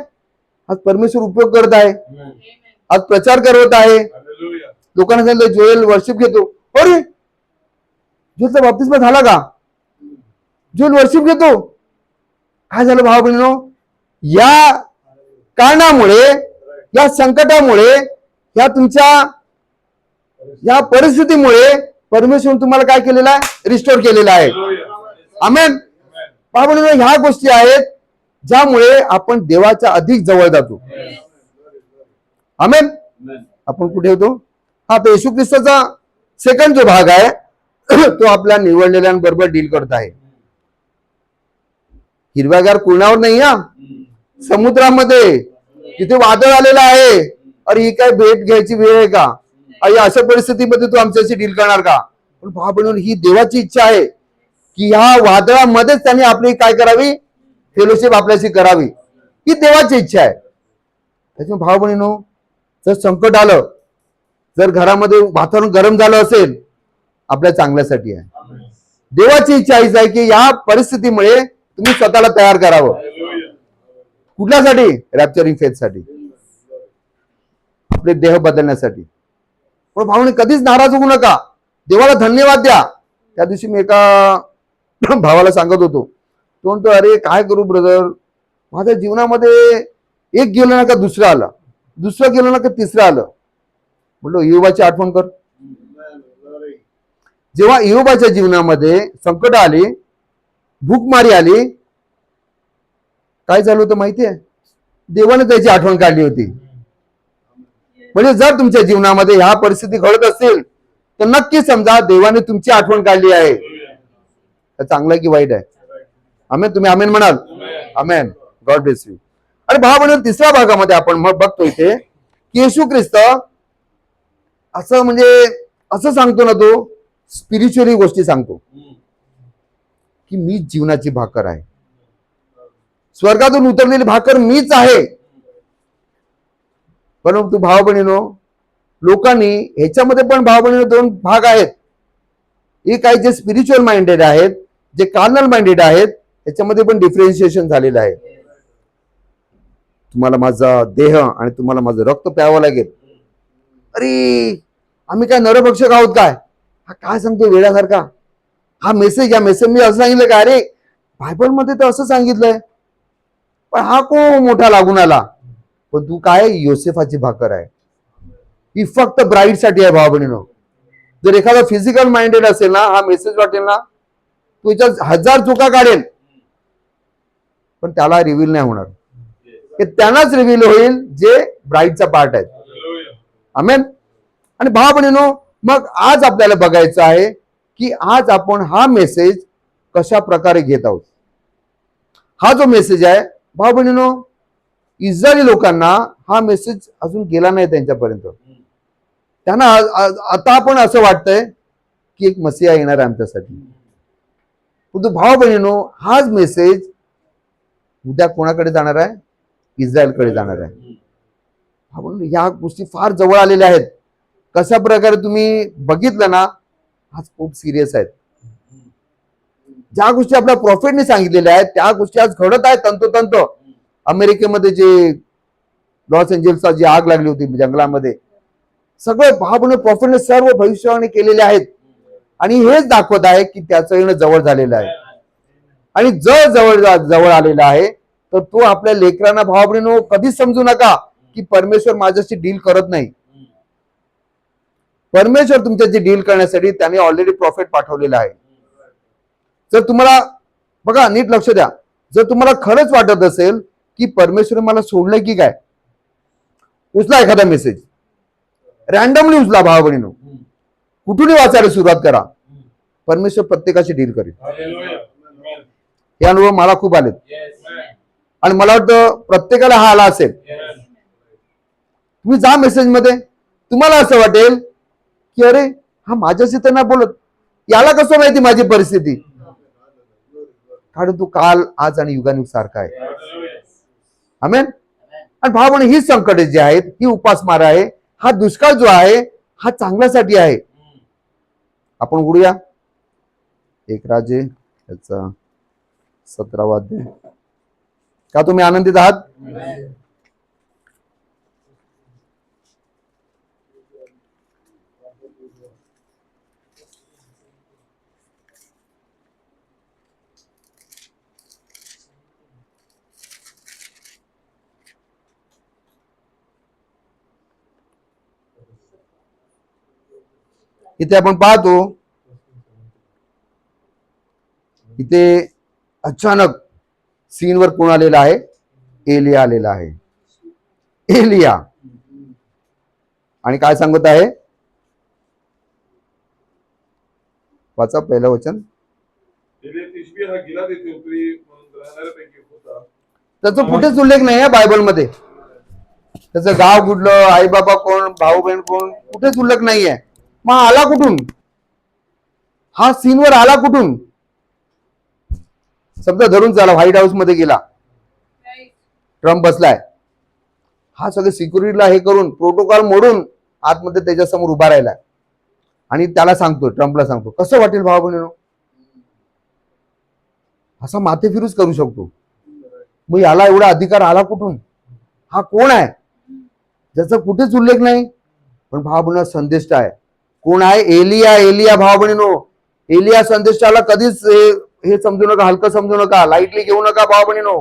आज परमेश्वर उपयोग करत आहे, आज प्रचार करत आहे. लोकांना सांगितलं जोएल वर्शिप घेतो, अरे जोएलचा बाप्तिस्मा झाला का, जोएल वर्शिप घेतो. काय झालं भाव बहिणीनो, या कारणामुळे, या संकटामुळे, या तुमच्या या परिस्थितीमुळे परमेश्वर तुम्हाला काय केलेलं आहे, रिस्टोर केलेलं आहे. आमेन. भाव बहिणीनो, ह्या गोष्टी आहेत ज्यामुळे आपण देवाच्या अधिक जवळ जातो. आमेन. आपण कुठे होतो, हा तो येशू ख्रिस्ताचा सेकंड जो भाग आहे तो आपल्या निवडलेल्यांबरोबर डील करत आहे. हिरव्यागार कुणावर नाही, हा समुद्रामध्ये तिथे वादळ आलेलं आहे. अरे ही काय भेट घ्यायची वेळ आहे का, अरे अशा परिस्थितीमध्ये तू आमच्याशी डील करणार का. पण भाव बहिणीनो, ही देवाची इच्छा आहे की ह्या वादळामध्येच त्यांनी आपली काय करावी, फेलोशिप आपल्याशी करावी, ही देवाची इच्छा आहे. त्याच्यामुळे भाव बहिणीनो, जर संकट आलं, जर घरामध्ये वातावरण गरम झालं असेल, आपल्या चांगल्यासाठी आहे. देवाची इच्छा हीच आहे की या परिस्थितीमुळे तुम्ही स्वतःला तयार करावं. कुठल्यासाठी, रॅप्चरिंग फेथसाठी, आपले देह बदलण्यासाठी. पण भावने कधीच नाराज होऊ नका, देवाला धन्यवाद द्या. त्या दिवशी मी एका भावाला सांगत होतो, तो म्हणतो अरे काय करू ब्रदर, माझ्या जीवनामध्ये एक गेलं ना का दुसरं आलं, दुसरं गेलं ना का तिसरं आलं. म्हटलं इयोबाची आठवण कर. जेव्हा इयोबाच्या जीवनामध्ये संकट आली, भूकमारी आली, काय झालं होतं माहितीये, देवाने त्याची आठवण काढली होती. म्हणजे जर तुमच्या जीवनामध्ये ह्या परिस्थिती घडत असतील तर नक्की समजा देवाने तुमची आठवण काढली आहे. चांगलं की वाईट आहे. आमेन. तुम्ही आमेन म्हणाल. आमेन. God bless you. अरे भाव म्हणून तिसऱ्या भागामध्ये आपण मग बघतो इथे की येशू ख्रिस्त असं म्हणजे असं सांगतो ना, तो स्पिरिच्युअली गोष्टी सांगतो की मी जीवनाची भाकर आहे, स्वर्गातून उतरलेली भाकर मीच आहे. परंतु भाव बहिणीनो, लोकांनी ह्याच्यामध्ये पण भाव बहिणीनो 2 भाग आहेत. एक आहे जे स्पिरिच्युअल माइंडेड आहेत, जे कार्नल माइंडेड आहेत, त्याच्यामध्ये पण डिफरेन्शिएशन झालेलं आहे. तुम्हाला माझा देह आणि तुम्हाला माझं रक्त प्यावं लागेल. अरे आम्ही काय नरभक्षक आहोत काय, हा काय सांगतो वेड्यासारखा. हा मेसेज, या मेसेज मी असं सांगितलं का, अरे बायबलमध्ये तर असं सांगितलंय, पण हा कोण मोठा लागून आला. पण तू काय, योसेफाची भाकर आहे, ही फक्त ब्राईड साठी आहे. भाव बहिणीनो, जर एखादा फिजिकल माइंडेड असेल ना, हा मेसेज वाटेल ना, तू याच्यात 1000 चुका काढेल, पण त्याला रिव्हील नाही होणार. हे त्यांनाच रिव्हील होईल जे ब्राईडचा पार्ट आहेत. आमेन. आणि भाव बहिणीनो, मग आज आपल्याला बघायचं आहे की आज आपण हा मेसेज कशा प्रकारे घेत आहोत. हा जो मेसेज आहे भाऊ बहिणीनो, इस्रायली लोकांना हा मेसेज अजून गेला नाही त्यांच्यापर्यंत. त्यांना आता आपण असं वाटतंय की एक मसीहा येणार आहे आमच्यासाठी. परंतु भाऊ बहिणीनो, हाच मेसेज उद्या कोणाकडे जाणार आहे? इस्रायलकडे जाणार आहे. ह्या गोष्टी फार जवळ आलेल्या आहेत. कशा प्रकारे तुम्ही बघितलं ना, आज खूप सिरियस आहेत. ज्या गोष्टी आपल्या प्रॉफिटने सांगितलेल्या आहेत त्या गोष्टी आज घडत आहेत तंतोतंत. अमेरिकेमध्ये जे लॉस एंजेल्सला जी आग लागली होती जंगलामध्ये, सगळे भावने प्रॉफिटने सर्व भविष्यवाणी केलेले आहेत. आणि हेच दाखवत आहे की त्याचं येणं जवळ झालेलं आहे. आणि जर जवळ आलेला आहे तर तो आपल्या लेकरांना भाऊ बहिणींनो कधीच समजू नका की परमेश्वर माझ्याशी डील करत नाही. परमेश्वर तुमच्याशी डील करण्यासाठी त्याने ऑलरेडी प्रॉफिट पाठवलेला आहे. जर तुम्हाला बघा, नीट लक्ष द्या, जर तुम्हाला खरंच वाटत असेल की परमेश्वर मला सोडलंय की काय, उचला एखादा मेसेज, रॅन्डमली उचला भाऊ बहिणींनो, कुठूनही वाचायला सुरुवात करा. परमेश्वर प्रत्येकाशी डील करेल. हे अनुभव मला खूप आलेत आणि मला वाटतं प्रत्येकाला हा आला असेल. तुम्ही जा मेसेज मध्ये, तुम्हाला असं वाटेल की अरे हा माझ्याशी तर नाही बोलत, याला कसं माहिती माझी परिस्थिती. कारण तू काल आज आणि युगानुग सारखा आहे. आमेन. आणि भाव ही संकट जे आहेत, ही उपासमार आहे, हा दुष्काळ जो आहे हा चांगल्यासाठी आहे. आपण उघडूया एक राजे याचा 17वा अध्याय. का तुम्ही आनंदित आहात? इथे आपण पाहतो, इथे अचानक सीनवर कोण आलेला आहे? एलिया आलेला आहे. एलिया. आणि काय सांगत आहे? वाचा पहिलं वचन. त्याचा कुठेच उल्लेख नाही आहे बायबलमध्ये. त्याचं गाव कुठलं, आई बाबा कोण, भाऊ बहीण कोण, कुठेच उल्लेख नाहीये. मग आला कुठून? हा सीनवर आला कुठून? समजा धरून चला, व्हाईट हाऊस मध्ये गेला, ट्रम्प बसलाय, हा सगळे सिक्युरिटीला हे करून प्रोटोकॉल मोडून आतमध्ये त्याच्या समोर उभा राहिलाय आणि त्याला सांगतो, ट्रम्पला सांगतो, कसं वाटेल भाऊ बहिणीनो? असा माथे फिरूच करू शकतो. मग याला एवढा अधिकार आला कुठून? हा कोण आहे ज्याचा कुठेच उल्लेख नाही? पण भाऊ बहिणीनो संदेश आहे. कोण आहे? एलिया. एलिया भाऊ बहिणीनो, एलिया संदेशाला कधीच हे समजू नका, हलकं समजू नका, लाईटली घेऊ नका भाऊ बहिणीनो.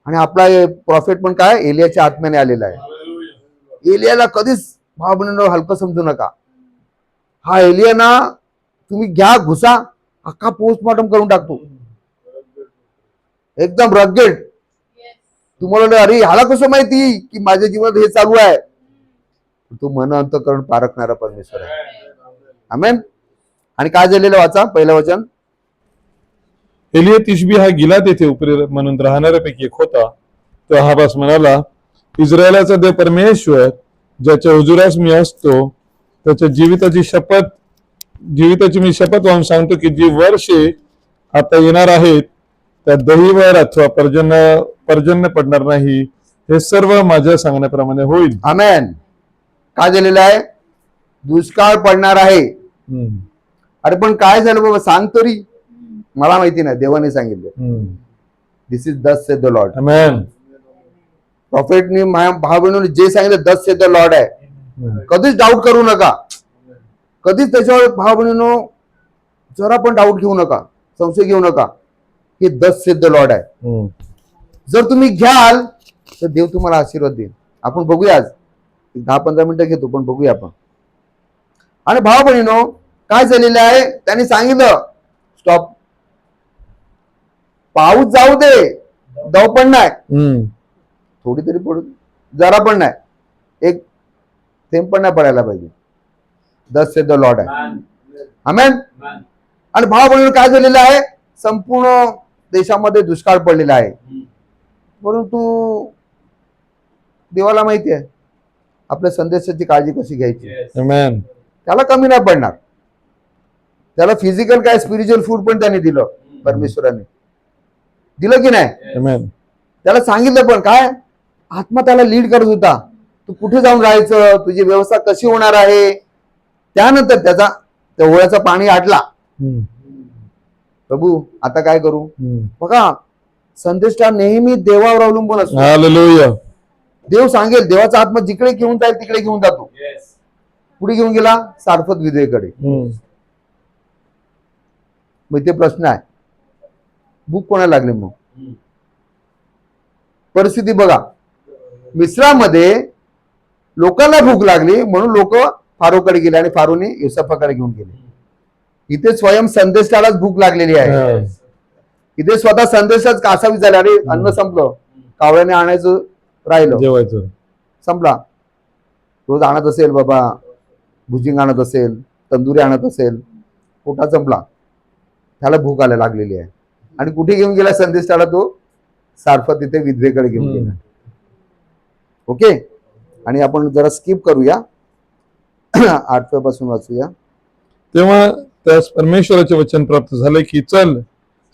आणि आपला प्रॉफिट पण काय? एलियाच्या आत्म्याने आलेला आहे. एलियाला कधीच भाऊ बहिणीनो हलकं समजू नका. हा एलिया ना तुम्ही घ्या, घुसा, अख्खा पोस्टमॉर्टम करून टाकतो, एकदम रगेड. तुम्हाला अरे ह्याला कसं माहिती की माझ्या जीवनात हे चालू आहे? तो मन अंतःकरण पारखणारा परमेश्वर आहे. आमेन. आणि काय झालेलं वाचा पहिलं वचन. एलिया तिशबी हा गिलाद येथे उपरी म्हणून राहणाऱ्यापैकी एक होता. तो अहाबास म्हणाला, इस्रायलाचा देव परमेश्वर ज्याच्या हुजुरास मी असतो, त्याच्या जीविताची मी शपथ वाहून सांगतो की जी वर्षे आता येणार आहेत त्या दहीवर अथवा पर्जन्य पडणार नाही. हे सर्व माझ्या सांगण्याप्रमाणे होईल. आमेन. काय झालेलं आहे? दुष्काळ पडणार आहे. अरे पण काय झालं बाबा, सांग तरी. मला माहिती नाही, देवाने सांगितलं. दिस इज दस सेड द लॉर्ड. आमेन. प्रॉफिटने भाऊ बहिणीने जे सांगितलं दस सेड द लॉर्ड आहे. कधीच डाऊट करू नका. कधीच त्याच्यावर भाऊ बहिणीनो जरा पण डाऊट घेऊ नका, संशय घेऊ नका. हे दस सेड द लॉर्ड आहे. जर तुम्ही घ्याल तर देव तुम्हाला आशीर्वाद देईल. आपण बघूया, आज 10-15 मिनिटं घेतो पण बघूया आपण. आणि भाऊ बहिणीनो काय झालेलं आहे? त्यांनी सांगितलं स्टॉप, पाऊस जाऊ दे, दव पण नाही, थोडी तरी पडू, जरा पण नाही, एक थेंब पण नाही पडायला पाहिजे. दस सेड द लॉर्ड आहे. आमेन. आणि भाव बहिणींनो, काय झालेलं आहे, संपूर्ण देशामध्ये दुष्काळ पडलेला आहे. परंतु देवाला माहिती आहे आपल्या संदेशाची काळजी कशी घ्यायची. Amen. त्याला कमी नाही पडणार. त्याला फिजिकल काय स्पिरिच्युअल फूड पण त्याने दिलं, परमेश्वराने दिलं की नाही. Amen. त्याला सांगितलं पण काय, आत्मा त्याला लीड करत होता, तू कुठे जाऊन राहायचं, तुझी व्यवस्था कशी होणार आहे. त्यानंतर त्याचा त्या ओळ्याचं पाणी आटला. हम्म. प्रभू आता काय करू. हम्म. बघा, संदेष्टा नेहमी देवावर अवलंबून असतो. Hallelujah. देव सांगेल, देवाचा आत्मा जिकडे घेऊन जाईल तिकडे घेऊन जातो. पुढे घेऊन गेला सारफत विधवेकडे. हम्म. मग ते प्रश्न आहे, भूक कोणाला लागली. मग परिस्थिती बघा, मिस्रामध्ये लोकांना भूक लागली म्हणून लोक फारोकडे गेले आणि फारोने युसुफाकडे घेऊन गेले. इथे स्वयं संदेशालाच भूक लागलेली आहे. हा. इथे स्वतः संदेशाच कासावी झाला, अरे अन्न संपलं, कावळ्याने आणायचं राहिलं, जेवायचं. संपला. रोज आणत असेल बाबा, भुजिंग आणत असेल, तंदुरी आणत असेल, पोटा संपला, त्याला भूक आल्या लागलेली आहे. आणि कुठे घेऊन गेला संदेशाला, तो सारफत तिथे विधवेकडे घेऊन गेला. ओके. आणि आपण जरा स्किप करूया, 8व्या पासून वाचूया. तेव्हा त्यास परमेश्वराचे वचन प्राप्त झाले की चल,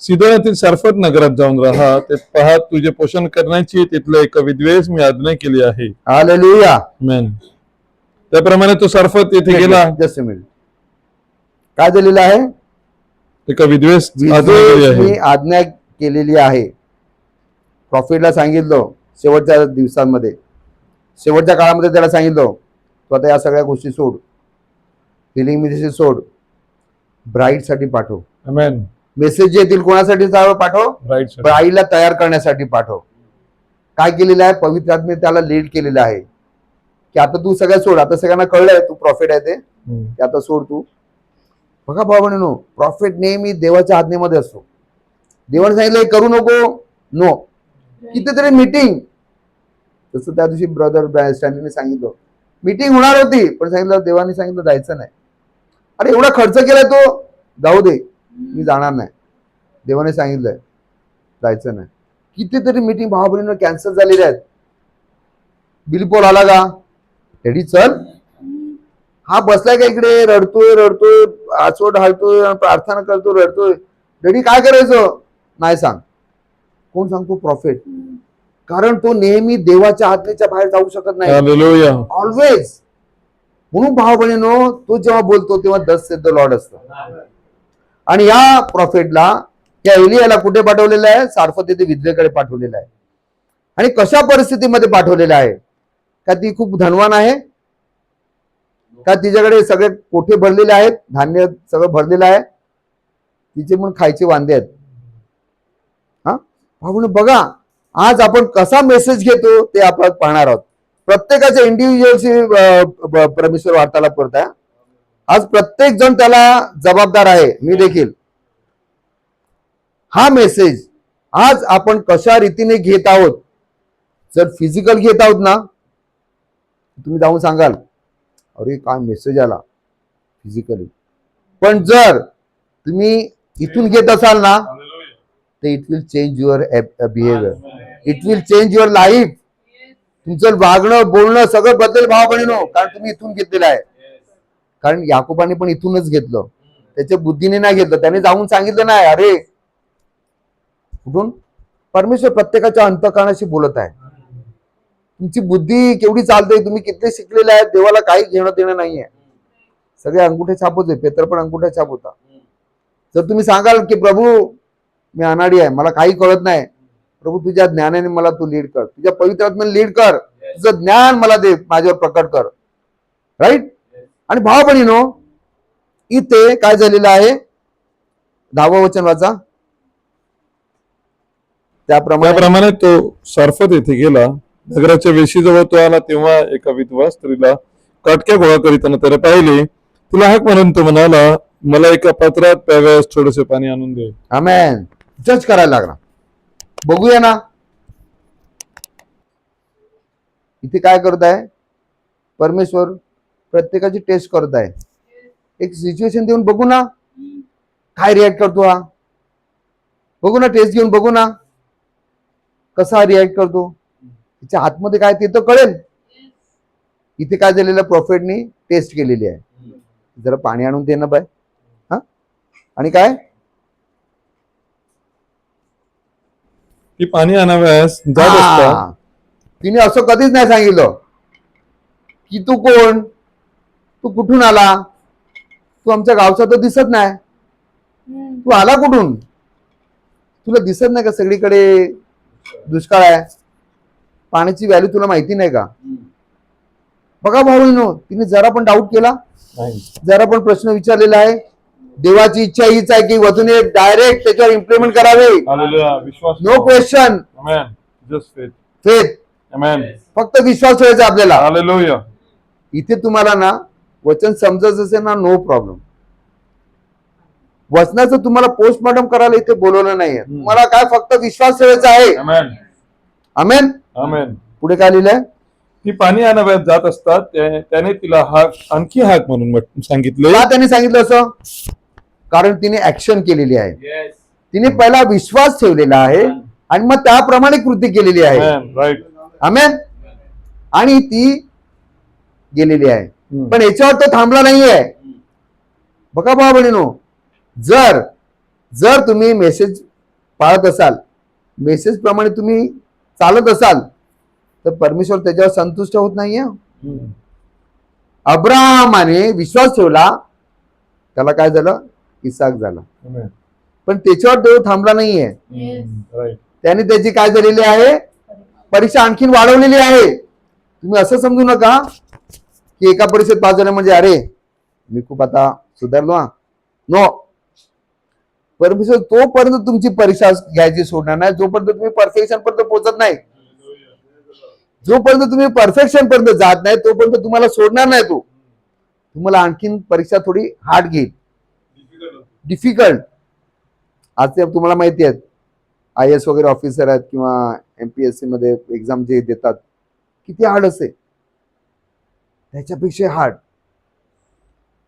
सिदोनातील सारफत नगरात जाऊन राहा, ते पहा तुझे पोषण करण्याची तिथल्या एका विधवेस मी आज्ञा केली आहे. हालेलुया. Amen. त्याप्रमाणे तो सारफत येथे गेला. Just a minute. काय झालेलं आहे, एका विधवेस आज्ञा केली विधवेस मी आहे. आज्ञा केलेली आहे. प्रॉफिटला सांगितलं, शेवटच्या दिवसांमध्ये, शेवटच्या काळामध्ये त्याला सांगितलं, तू आता या सगळ्या गोष्टी सोड, हिलिंग मिनिस्ट्री सोड, ब्राईड साठी पाठव. Amen. मेसेज येतील कोणासाठी पाठव, Right. ब्राईडला तयार करण्यासाठी पाठव. काय केलेलं आहे, पवित्र आत्म्याने त्याला लीड केलेलं आहे की आता तू सगळ्या सोड. आता सगळ्यांना कळलंय तू प्रॉफिट आहे ते, हम्म. की आता सोड तू. बघा भावांनो, प्रॉफिट नेहमी देवाच्या आज्ञेमध्ये असतो. देवाने सांगितलं हे करू नको, नो. कितीतरी मीटिंग, जसं त्या दिवशी ब्रदर स्टॅन्डने सांगितलं, मीटिंग होणार होती पण सांगितलं, देवाने सांगितलं जायचं नाही. अरे एवढा खर्च केलाय तो, जाऊ दे, मी जाणार नाही, देवाने सांगितलंय जायचं नाही. कितीतरी मीटिंग भावाबहिणींना कॅन्सल झालेल्या आहेत. बिलपोल आला का, रेडी चल. हा बसलाय का इकडे, रडतोय, आचवट हालतोय, प्रार्थना करतोय, रडतोय. रेडी काय करायचं नाही सांग. कोण सांगतो, प्रॉफिट. कारण तो नेहमी देवाच्या आज्ञेच्या बाहेर जाऊ शकत नाही. Hallelujah. ऑलवेज. म्हणून भाव बहिणीनो, तो जेव्हा बोलतो तेव्हा दस सेड द लॉर्ड असतं. आणि या प्रॉफिटला, या एलियाला कुठे पाठवलेलं आहे, सारफत येथे विधवेकडे पाठवलेलं आहे. आणि कशा परिस्थितीमध्ये पाठवलेलं आहे, का ती खूप धनवान आहे, का तिच्याकडे सगळे कोठे भरलेले आहेत, धान्य सगळं भरलेलं आहे, तिचे पण खायचे वांदे आहेत. हा भाऊ बघा, आज आपण कसा मेसेज घेतो ते आपण पाहणार आहोत. प्रत्येकाच्या इंडिव्हिज्युअलशी परमेश्वर वार्तालाप करत आहे. आज प्रत्येक जण त्याला जबाबदार आहे, मी देखील. हा मेसेज आज आपण कशा रीतीने घेत आहोत. जर फिजिकल घेत आहोत ना, तुम्ही जाऊन सांगाल, अरे काय मेसेज आला फिजिकली. पण जर तुम्ही इथून घेत असाल ना, तर it will change your behaviour, it will change your life. तुमचं वागणं बोलणं सगळं बदलेल भाव बहिणीनो, कारण तुम्ही इथून घेतलेलं आहे. कारण याकोबाने पण इथूनच घेतलं, त्याच्या बुद्धीने नाही घेतलं, त्याने जाऊन सांगितलं नाही. अरे कुठून, परमेश्वर प्रत्येकाच्या अंतःकरणाशी बोलत आहे. तुमची बुद्धी केवढी चालते, तुम्ही किती शिकलेले आहेत, देवाला काही घेणं देणं नाहीये. सगळे अंगुठे छाप होते, पेत्र पण अंगुठा छाप होता. जर तुम्ही सांगाल की प्रभू मी अनाडी आहे, मला काही कळत नाही, प्रभू तुझ्या ज्ञानाने मला तू लीड कर, तुझ्या पवित्र आत्म्याने लीड कर, तुझं ज्ञान मला दे, माझ्यावर प्रकट कर. राईट. आणि भाव बहिणीनो, इथे काय झालेलं आहे, 10वं वचन वाचा. त्याप्रमाणे तो सारफत येथे गेला, नगराच्या वेशीजवळ तो आला, तेव्हा एका विधवा स्त्रीला काटक्या गोळा करीताना त्याला पाहिले. तिला हाक मारून तो म्हणाला, मला एका पात्रात प्याव्यास थोडेसे पाणी आणून दे. आमेन. जज करायला लागला. बघूया ना इथे काय करत आहे, परमेश्वर प्रत्येकाची टेस्ट करत आहे. एक सिच्युएशन देऊन बघू ना काय रिॲक्ट करतो हा. बघू ना टेस्ट घेऊन बघू ना कसा रिॲक्ट करतो. तिच्या आतमध्ये काय ते तर कळेल. इथे काय झालेलं प्रॉफिटनी टेस्ट केलेली आहे. जरा पाणी आणून दे ना बाय. हा आणि काय ती पाणी आणाव्यास जात असतात. हा. तिने असं कधीच नाही सांगितलं की तू कोण, तू कुठून आला, तू आमच्या गावचा तर दिसत नाही, तू आला कुठून, तुला दिसत नाही का सगळीकडे दुष्काळ आहे, पाण्याची व्हॅल्यू तुला माहिती नाही का. बघा भाऊ, तिने जरा पण डाऊट केला, जरा पण प्रश्न विचारलेला आहे. देवाची इच्छा हीच आहे की वधूने डायरेक्ट त्याच्यावर इम्प्लिमेंट करावे. No question, faith. फक्त विश्वास ठेवायचा आपल्याला. इथे तुम्हाला ना वचन समजत असेल ना, नो प्रॉब्लेम. वचनाचं तुम्हाला पोस्टमॉर्टम करायला इथे बोलवलं नाहीये. तुम्हाला काय फक्त विश्वास ठेवायचा आहे. आमेन. पुढे काय लिहिलंय. ती पाणी आणाव्यास जात असतात. त्याने तिला आणखी हाक म्हणून सांगितले. का त्याने सांगितलं असं? कारण तिने ऍक्शन केलेली आहे. तिने पहिला विश्वास ठेवलेला आहे आणि मग त्याप्रमाणे कृती केलेली आहे. आमेन. आणि ती गेलेली आहे. पण याच्यावर तो थांबला नाहीये. बघा भाऊ बहिणीनो, जर तुम्ही मेसेज पाळत असाल, मेसेज प्रमाणे तुम्ही चालत असाल, तर परमेश्वर त्याच्यावर संतुष्ट होत नाहीये. अब्राहमाने विश्वास ठेवला, त्याला काय झालं, इसाक झाला. पण त्याच्यावर देव थांबला नाहीये. त्याने त्याची काय झालेली आहे, परीक्षा आणखीन वाढवलेली आहे. तुम्ही असं समजू नका की एका परीक्षेत पास झालं म्हणजे अरे मी खूप आता सुधारलो. नो. परमेश्वर तोपर्यंत तुमची परीक्षा घ्यायची सोडणार नाही जोपर्यंत तुम्ही परफेक्शन पर्यंत पोहोचत नाही. जोपर्यंत तुम्ही परफेक्शन पर्यंत जात नाही तोपर्यंत तुम्हाला सोडणार नाही. तो तुम्हाला आणखीन परीक्षा थोडी हार्ड घेईल, डिफिकल्ट. आज ते तुम्हाला माहिती आहेत, IAS वगैरे ऑफिसर आहेत किंवा MPSC मध्ये एक्झाम जे देतात, किती हार्ड असते, त्याच्यापेक्षा हार्ड.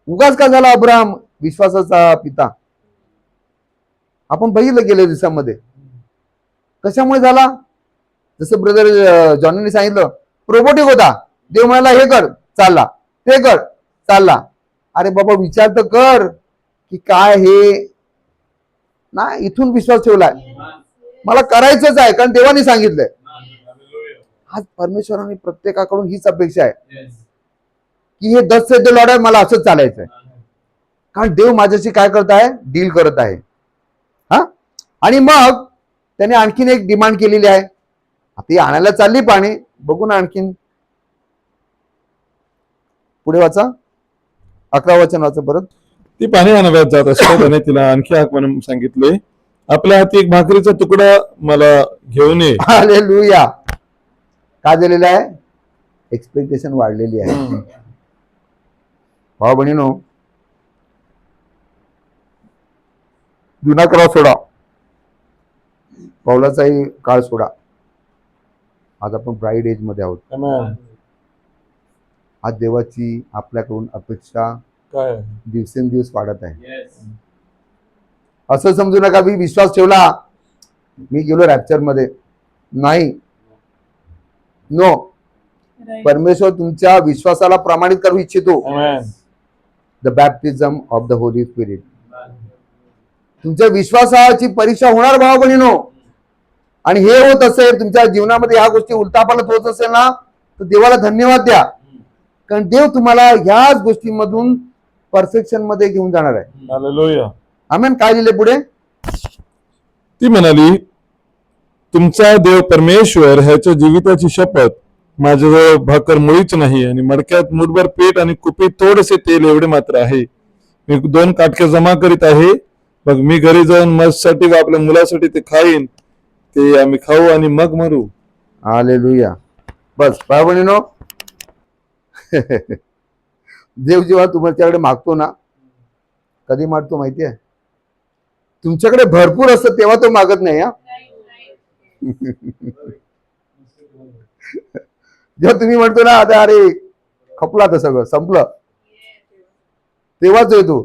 उगाच का झाला अब्राहम विश्वासाचा पिता. आपण बघितलं गेल्या दिवसामध्ये कशामुळे झाला. जसं ब्रदर जॉनीने सांगितलं, रोबोटिक होता. देव म्हणाला हे कर, चालला, ते कर, चालला. अरे बाबा विचार तर कर की काय हे नाही. इथून विश्वास ठेवलाय, मला करायचंच आहे कारण देवाने सांगितलंय. आज परमेश्वराने प्रत्येकाकडून हीच अपेक्षा आहे की हे 10 से लॉर्ड आहे, मला असंच चालायचंय. कारण देव माझ्याशी काय करत आहे, डील करत आहे. हा. आणि मग त्याने आणखीन एक डिमांड केलेली आहे. ती आणायला चालली पाणी. बघू ना आणखीन पुढे वाचा, 11 वचन वाचा परत. ती पाणी आणाव्यास जात असतात. त्याने तिला आणखी हाक म्हणून सांगितले, आपल्या हाती एक भाकरीचा तुकडा मला घेऊन ये. हालेलुया. काय झालेलं आहे, एक्सपेक्टेशन वाढलेली आहे. भाऊ बहिणीनो, जुना करार सोडा, पौलाचाही काळ सोडा. आज आपण ब्राईड एज मध्ये आहोत. आज देवाची आपल्याकडून अपेक्षा काय दिवसेंदिवस वाढत आहे. असं समजू नका मी विश्वास ठेवला, मी गेलो रॅप्चर मध्ये. नाही, नो. परमेश्वर तुमच्या विश्वासाला प्रमाणित करू इच्छितो. The baptism of the Holy Spirit. तुमच्या विश्वासाची परीक्षा होणार भाव बहिणीनो. आणि हे होत असेल तुमच्या जीवनामध्ये, ह्या गोष्टी उलटापालट होत असेल ना, तर देवाला धन्यवाद द्या. कारण देव तुम्हाला ह्याच गोष्टींमधून परफेक्शन मध्ये घेऊन जाणार आहे. हालेलुया. आमेन. काय लिहिले पुढे. ती म्हणाली, तुमचा देव परमेश्वर ह्याच्या जीविताची शपथ, माझ्याजवळ भाकर मुळीच नाही आणि मडक्यात मुठभर पीठ आणि कुपीत थोडेसे तेल एवढे मात्र आहे. मी 2 काटके जमा करीत आहे. मग मी घरी जाऊन मजसाठी व आपल्या मुलासाठी ते खाईन. ते आम्ही खाऊ आणि मग मरू. हालेलुया. बस भाऊ बहिणीनो, देव जेव्हा तुमच्याकडे मागतो ना, कधी मागतो माहिती आहे, तुमच्याकडे भरपूर असतं तेव्हा तो मागत नाही. हा. जेव्हा तुम्ही म्हणतो ना आता अरे खपला तर सगळं संपलं, तेव्हाच येतो.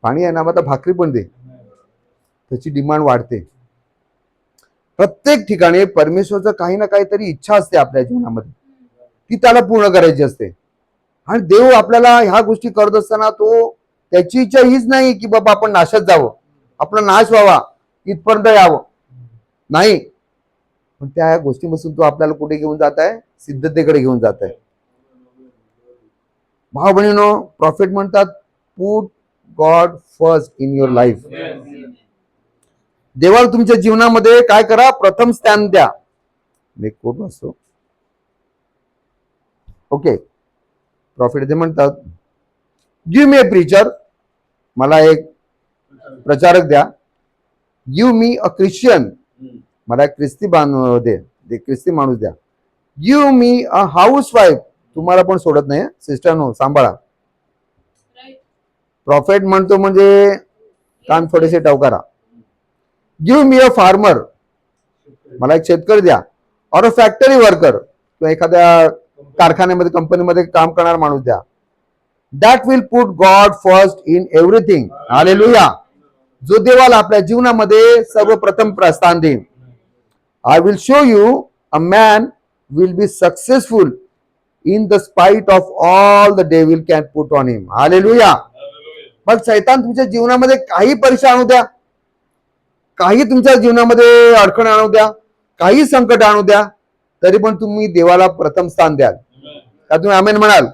पाणी आहे ना, आता भाकरी पण दे, त्याची डिमांड वाढते. प्रत्येक ठिकाणी परमेश्वरचं काही ना काहीतरी इच्छा असते आपल्या जीवनामध्ये, ती त्याला पूर्ण करायची असते. आणि देव आपल्याला ह्या गोष्टी करत असताना तो त्याची इच्छा हीच नाही की बाबा आपण नाशात जावं, आपला नाश व्हावा, इथपर्यंत यावं, नाही. पण त्या गोष्टीपासून तो आपल्याला कुठे घेऊन जात आहे? सिद्धतेकडे घेऊन जात आहे. भाऊ बहिणीनो, प्रॉफिट म्हणतात put God first in your life. देवाला तुमच्या जीवनामध्ये काय करा? प्रथम स्थान द्या. मी कोट वाचतो. ओके, प्रॉफिट ते म्हणतात, गिव्ह मी अ प्रीचर, मला एक प्रचारक द्या. गिव्ह मी अ ख्रिश्चन, मला एक ख्रिस्ती ख्रिस्ती माणूस द्या. गिव्ह मी अ हाऊस वाईफ, तुम्हाला पण सोडत नाही सिस्टरनो, सांभाळा. प्रॉफिट म्हणतो म्हणजे कान थोडेसे टवकारा. गिव्ह मी अ फार्मर, मला एक शेतकरी द्या. ऑर अ फॅक्टरी वर्कर, किंवा एखाद्या कारखान्यामध्ये कंपनीमध्ये काम करणारा माणूस द्या. That will put God first in everything. Hallelujah. जो देवाला आपल्या जीवनामध्ये सर्वप्रथम प्रस्थान देईल. I will show you a man will be successful in the spite of all the devil can put on him. Hallelujah. मग शैतान तुमच्या जीवनामध्ये काही परीक्षा आणू द्या, काही तुमच्या जीवनामध्ये अडचण आणू द्या, काही संकट आणू द्या, तरी पण तुम्ही देवाला प्रथम स्थान द्याल का? तुम्ही आमेन म्हणाल?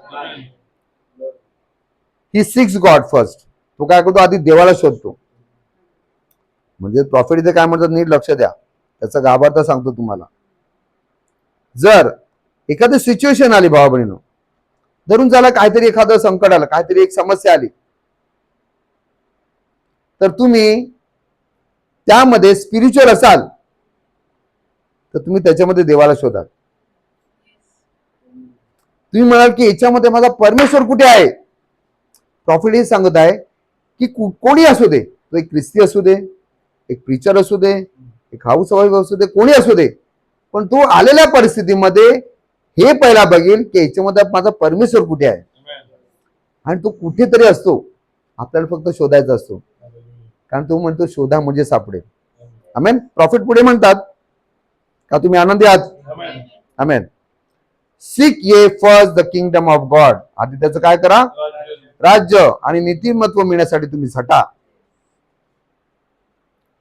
ही सिक्स गॉड फर्स्ट. तो काय करतो? आधी देवाला शोधतो. म्हणजे प्रॉफिट इथे काय म्हणतात, नीट लक्ष द्या, त्याचा गाभार्थ सांगतो तुम्हाला. जर एखादी सिच्युएशन आली भावा बहिणीनो, धरून झाला काहीतरी एखादं संकट आलं, काहीतरी एक समस्या आली, तर तुम्ही त्यामध्ये स्पिरिच्युअल असाल तर तुम्ही त्याच्यामध्ये देवाला शोधाल. तुम्ही म्हणाल की याच्यामध्ये माझा परमेश्वर कुठे आहे? प्रॉफिट हे सांगत आहे की कोणी असू दे, तो एक ख्रिस्ती असू दे, एक प्रीचर असू दे, एक हाऊस वाईफ असू दे, कोणी असू दे, पण तो आलेल्या परिस्थितीमध्ये हे पहिला बघेल की याच्यामध्ये माझा परमेश्वर कुठे आहे. आणि तो कुठेतरी असतो, आपल्याला फक्त शोधायचा असतो, कारण तो म्हणतो शोधा म्हणजे सापडेल. आमेन. प्रॉफिट पुढे म्हणतात का तुम्ही आनंदी आहात? आमेन. सीक ये first the kingdom of God. आधी त्याचं काय करा? राज्य आणि नीतिमत्व मिळण्यासाठी तुम्ही झटा.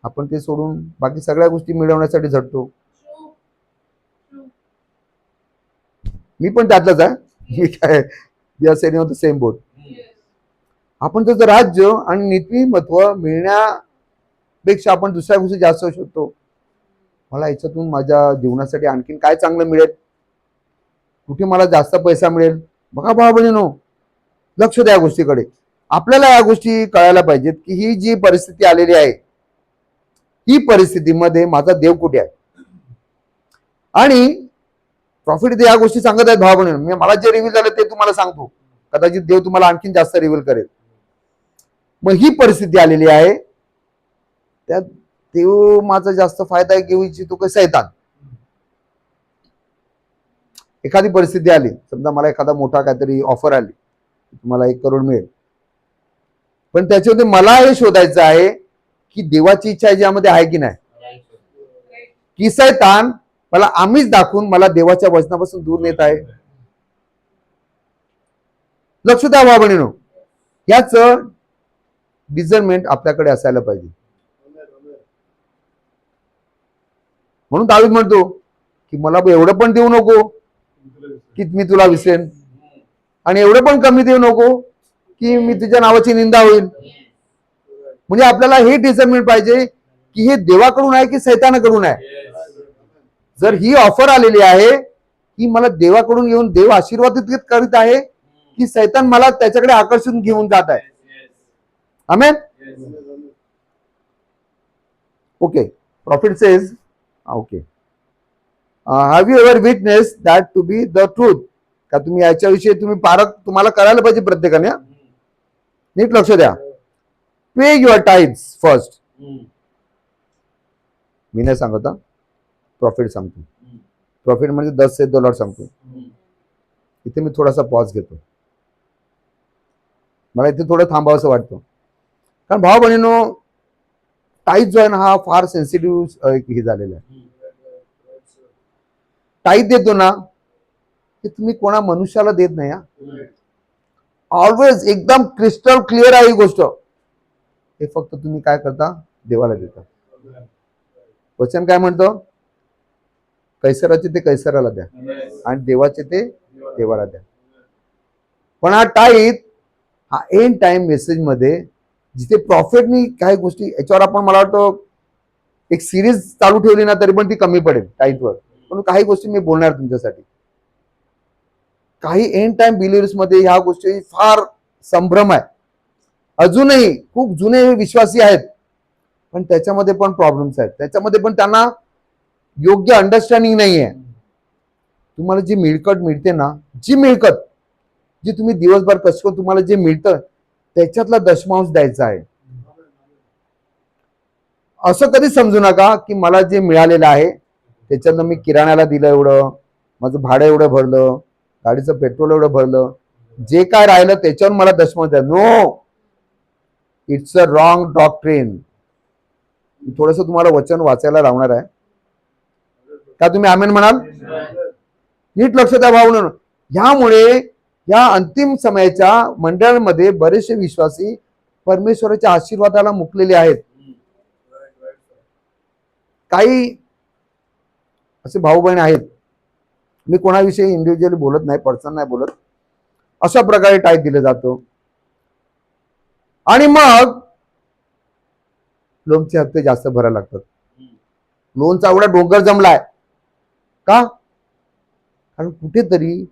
आपण ते सोडून बाकी सगळ्या गोष्टी मिळवण्यासाठी झटतो. मी पण त्यातलंच आहे. मी काय सेम बोट. आपण त्याचं राज्य आणि नीतिमत्व मिळण्यापेक्षा आपण दुसऱ्या गोष्टी जास्त शोधतो. मला याच्यातून माझ्या जीवनासाठी आणखीन काय चांगलं मिळेल, कुठे मला जास्त पैसा मिळेल. बघा भाऊ बहिणीनो, लक्ष द्या गोष्टीकडे. आपल्याला या गोष्टी कळायला पाहिजेत की ही जी परिस्थिती आलेली आहे, ही परिस्थितीमध्ये माझा देव कुठे आहे. आणि प्रॉफिट इथे या गोष्टी सांगत आहेत भाऊ बहिणीनो. मला जे रिव्हील झालं ते तुम्हाला सांगतो, कदाचित देव तुम्हाला आणखीन जास्त रिव्हील करेल. मग ही परिस्थिती आलेली आहे, त्यात देव माझा जास्त फायदा घेऊ इच्छितो का शैतान? एखादी परिस्थिती आली, समजा मला एखादा मोठा काहीतरी ऑफर आली, तुम्हाला 1 करोड मिळेल, पण त्याच्यामध्ये मला हे शोधायचं आहे की देवाची इच्छा याच्यामध्ये आहे की नाही, की शैतान मला आम्हीच दाखवून मला देवाच्या वचनापासून दूर नेत आहे. लक्ष द्या भाऊ बहिणीनो, याच डिझर्नमेंट आपल्याकडे असायला पाहिजे. म्हणून दावीद म्हणतो की मला एवढं पण देऊ नको की मी तुला विसरेन, आणि एवढं पण कमी देऊ नको की मी तुझ्या नावाची निंदा होईल. म्हणजे आपल्याला हे डिझर्नमेंट पाहिजे की हे देवाकडून आहे की शैतानाकडून आहे. जर ही ऑफर आलेली आहे की मला देवाकडून येऊन देव आशीर्वादित करीत आहे की शैतान मला त्याच्याकडे आकर्षून घेऊन जात आहे. आमेन. Okay. Prophet says, okay, have you ever witness that to be the truth. का तुम्ही याच्याविषयी तुम्हाला करायला पाहिजे प्रत्येकाने. नीट लक्ष द्या. पे युअर टाइम्स फर्स्ट. मी नाही सांगत, प्रॉफिट सांगतो. प्रॉफिट म्हणजे $10 सांगतो. इथे मी थोडासा पॉज घेतो. मला इथे थोडं थांबावंसं वाटतं, कारण भाऊ बहिणीनो टाईट जो आहे ना हा फार सेन्सिटिव्ह हे झालेला आहे. टाईट देतो ना ते तुम्ही कोणा मनुष्याला देत नाही. ऑलवेज एकदम क्रिस्टल क्लिअर आहे ही गोष्ट. हे फक्त तुम्ही काय करता, देवाला देता. वचन काय म्हणतो, कैसराचे ते कैसराला द्या आणि देवाचे ते देवाला द्या. पण हा टाईट हा एंड टाइम मेसेज मध्ये जिथे प्रॉफिटनी काही गोष्टी याच्यावर आपण मला वाटतं एक सिरीज चालू ठेवली ना तरी पण ती कमी पडेल टाईटवर. पण काही गोष्टी मी बोलणार तुमच्यासाठी. काही एंड टाइम बिलिव्हर्स मध्ये ह्या गोष्टी फार संभ्रम आहे. अजूनही खूप जुने विश्वासी आहेत पण त्याच्यामध्ये पण प्रॉब्लेम्स आहेत. त्याच्यामध्ये पण त्यांना योग्य अंडरस्टँडिंग नाही आहे. तुम्हाला जी मिळकत मिळते ना, जी मिळकत जी तुम्ही दिवसभर कष्ट करून तुम्हाला जे मिळतं त्याच्यातला दशमांश द्यायचा आहे. असं कधी समजू नका की मला जे मिळालेलं आहे त्याच्यातलं मी किराण्याला दिलं एवढं, माझं भाडं एवढं भरलं, गाडीचं पेट्रोल एवढं भरलं, जे काय राहिलं त्याच्यावर मला दशमांश द्या. No, it's a wrong doctrine. थोडस तुम्हाला वचन वाचायला लावणार आहे का, तुम्ही आमेन म्हणाल? नीट लक्ष द्या भावनं. ह्यामुळे या अंतिम समयाच्या मंडळांमध्ये बरेचसे विश्वासी परमेश्वराच्या आशीर्वादाला मुकलेले आहेत. काही असे भाऊ बहीण आहेत, मी कोणाविषयी इंडिव्हिज्युअली बोलत नाही, पर्सनल नाही बोलत, अशा प्रकारे टाईप दिलं जातं आणि मग लोनचे हप्ते जास्त भरायला लागतात. लोनचा एवढा डोंगर जमलाय का, कारण कुठेतरी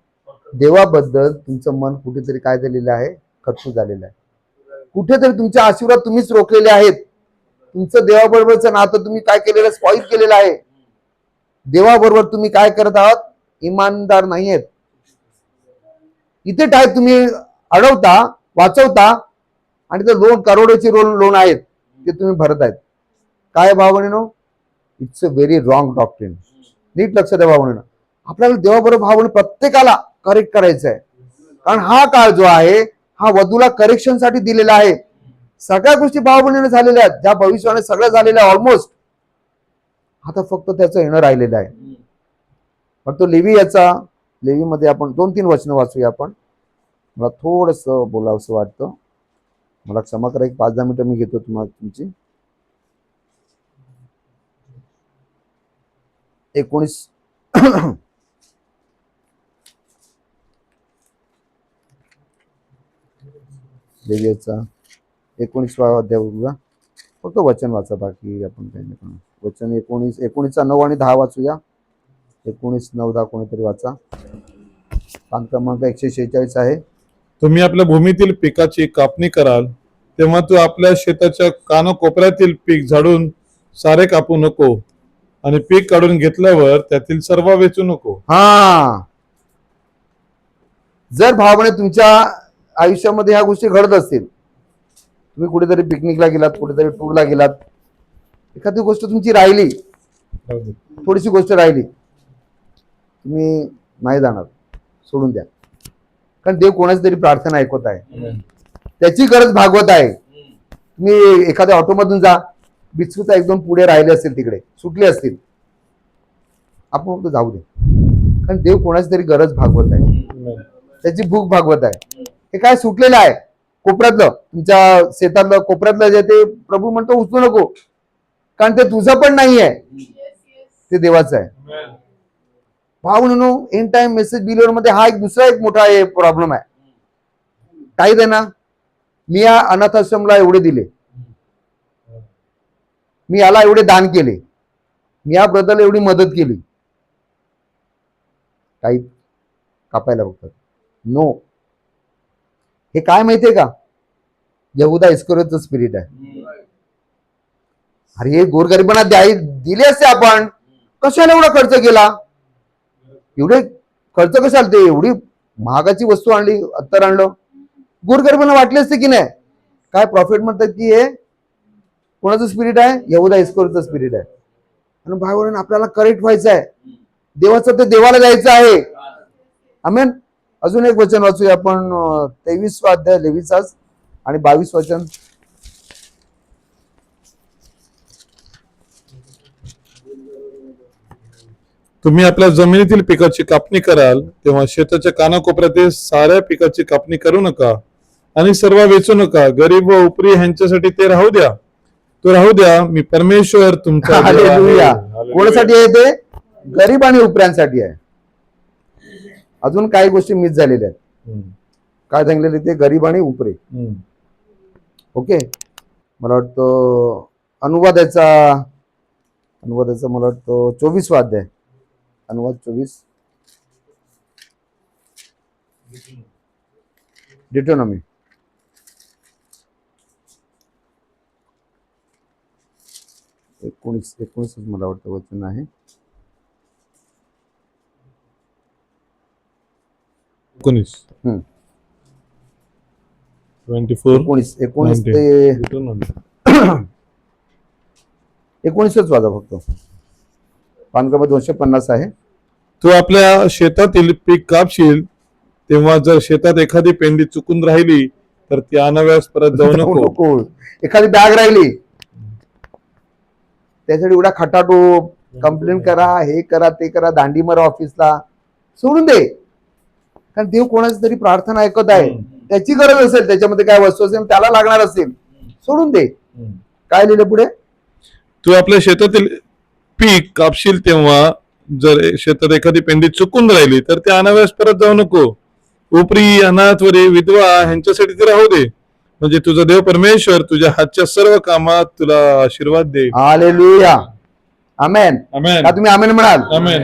देवाबद्दल तुमचं मन कुठेतरी काय झालेलं आहे, खचून झालेलं आहे. कुठेतरी तुमचे आशीर्वाद तुम्हीच रोखलेले आहेत. तुमचं देवाबरोबरचं नातं तुम्ही काय केलेलं, स्पॉइल केलेलं आहे. देवाबरोबर तुम्ही काय करत आहात, इमानदार नाही आहेत. इथे टाईप तुम्ही अडवता, वाचवता आणि ते लोन करोडोचे लोन आहेत ते तुम्ही भरत आहेत. काय भावनेनो, it's a very wrong doctrine. नीट लक्ष द्या भावनेनं. आपल्याला देवाबरोबर भावने प्रत्येकाला करेक्ट करायचं आहे, कारण हा काळ जो आहे हा वधूला करेक्शन साठी दिलेला आहे. सगळ्या गोष्टी भावनेने झालेल्या आहेत, ज्या भविष्याने सगळ्या झालेल्या ऑलमोस्ट. आता फक्त त्याचं येणं राहिलेलं आहे. पण तो लेवी याचा, लेवी मध्ये आपण 2-3 वचनं वाचूया. आपण मला थोडस बोलावंसं वाटतं, मला क्षमा करा. 5-10 मिनिटं मी घेतो तुम्हाला तुमची. 19 लेवीचा 19वा अध्याय बघूया. फक्त वचन वाचा, बाकी आपण काही नाही. वचन 19चा 9 आणि 10 वाचूया. 19, 9, 10 कोणीतरी वाचा. पान क्रमांक 146 आहे. तुम्ही आपल्या भूमीतील पिकाची कापणी कराल तेव्हा तू आपल्या शेताच्या कानाकोपऱ्यातील पीक झाडून सारे कापू नको आणि पीक काढून घेतल्यावर त्यातील सर्व वेचू नको. हा, जर भावने तुमच्या आयुष्यामध्ये ह्या गोष्टी घडत असतील, तुम्ही कुठेतरी पिकनिकला गेलात, कुठेतरी टूरला गेलात, एखादी गोष्ट तुमची राहिली, थोडीशी गोष्ट राहिली, तुम्ही नाही जाणार, सोडून द्या. कारण देव कोणाची तरी प्रार्थना ऐकत आहे, त्याची गरज भागवत आहे. तुम्ही एखाद्या ऑटोमधून जा, बिस्कुट 1-2 पुढे राहिले असतील, तिकडे सुटले असतील, आपण फक्त जाऊ दे, कारण देव कोणाची तरी गरज भागवत आहे, त्याची भूक भागवत आहे. हे काय सुटलेलं आहे कोपऱ्यातलं, तुमच्या शेतातलं कोपऱ्यातलं जे ते प्रभू म्हणतो उचलू नको, कारण ते तुझं पण नाही आहे, ते देवाचं आहे. भावनो, एंड टाइम मेसेज बिलिव्हर मध्ये हा दुसरा एक मोठा प्रॉब्लेम आहे. काय दे ना, मी या अनाथ आश्रमला एवढे दिले, मी याला एवढे दान केले, मी या ब्रदरला एवढी मदत केली, काही कापायला बघतात. नो, हे काय माहितीये का, यहुदा इस्करियोतचं स्पिरिट आहे. अरे हे गोरगरिबांना दिले असते आपण, कशाला एवढा खर्च केला, एवढे खर्च कशाला, ते एवढी महागाची वस्तू आणली, अत्तर आणलं, गोरगरिबांना वाटले असते की नाही. काय प्रॉफिट म्हणतात की हे कोणाचं स्पिरिट आहे, यहुदा इस्करियोतचं स्पिरिट आहे. आणि भाई बहिणी, आपल्याला करेक्ट व्हायचं आहे, देवाचं ते देवाला द्यायचं आहे. आमेन. अजून एक वचन वाचूया आपण, 23वा अध्याय लेवीचाच आणि 22 वचन. तुम्ही आपल्या जमिनीतील पिकाची कापणी कराल तेव्हा शेताच्या कानाकोपऱ्यातील साऱ्या पिकाची कापणी करू नका आणि सर्व वेचू नका. गरीब व उपरी ह्यांच्यासाठी ते राहू द्या. तो राहू द्या. मी परमेश्वर तुमचा देव आहे. हालेलुया. हालेलुया. कोणासाठी आहे ते? गरीब आणि उपऱ्यांसाठी आहे. अजून काही गोष्टी मिस झालेल्या आहेत. हम्म. काय सांगितलेले ते? गरीब आणि उपरे. हम्म. ओके. मला वाटतं अनुवादाचा मला वाटतं 24 अध्याय. अनुवाद 24. डिटोनॉमी. एकोणीस मला वाटतं वचन आहे. 19 हम्म. 24 एकोणीस 19. ते Deuteronomy. 19च वाजा फक्त. पानक्रमांक 250 आहे. तू आपल्या शेतातील पीक कापशील तेव्हा जर शेतात एखादी पेंडी चुकून राहिली तर ती आणाव्यास परत जाऊ नको. एखादी बॅग राहिली त्यासाठी एवढा खटाटो कंप्लेंट करा, हे करा, ते करा, दांडी मारा ऑफिसला. सोडून दे. कारण देव कोणाची तरी प्रार्थना ऐकत आहे. त्याची गरज असेल, त्याच्यामध्ये काय वस्तू असेल त्याला लागणार असेल, सोडून दे. काय लिहिलं पुढे? तू आपल्या शेतातील पीक कापशील तेव्हा जर शेतात एखादी पेंडी चुकून राहिली तर ते आणाव्यास परत जाऊ नको. उपरी, अनाथ, वरी, विधवा ह्यांच्यासाठी ते राहू दे. म्हणजे तुझा देव परमेश्वर तुझ्या हातच्या सर्व कामात तुला आशीर्वाद दे. हालेलुया. आमेन. आमेन. का तुम्ही आमेन म्हणाल? आमेन.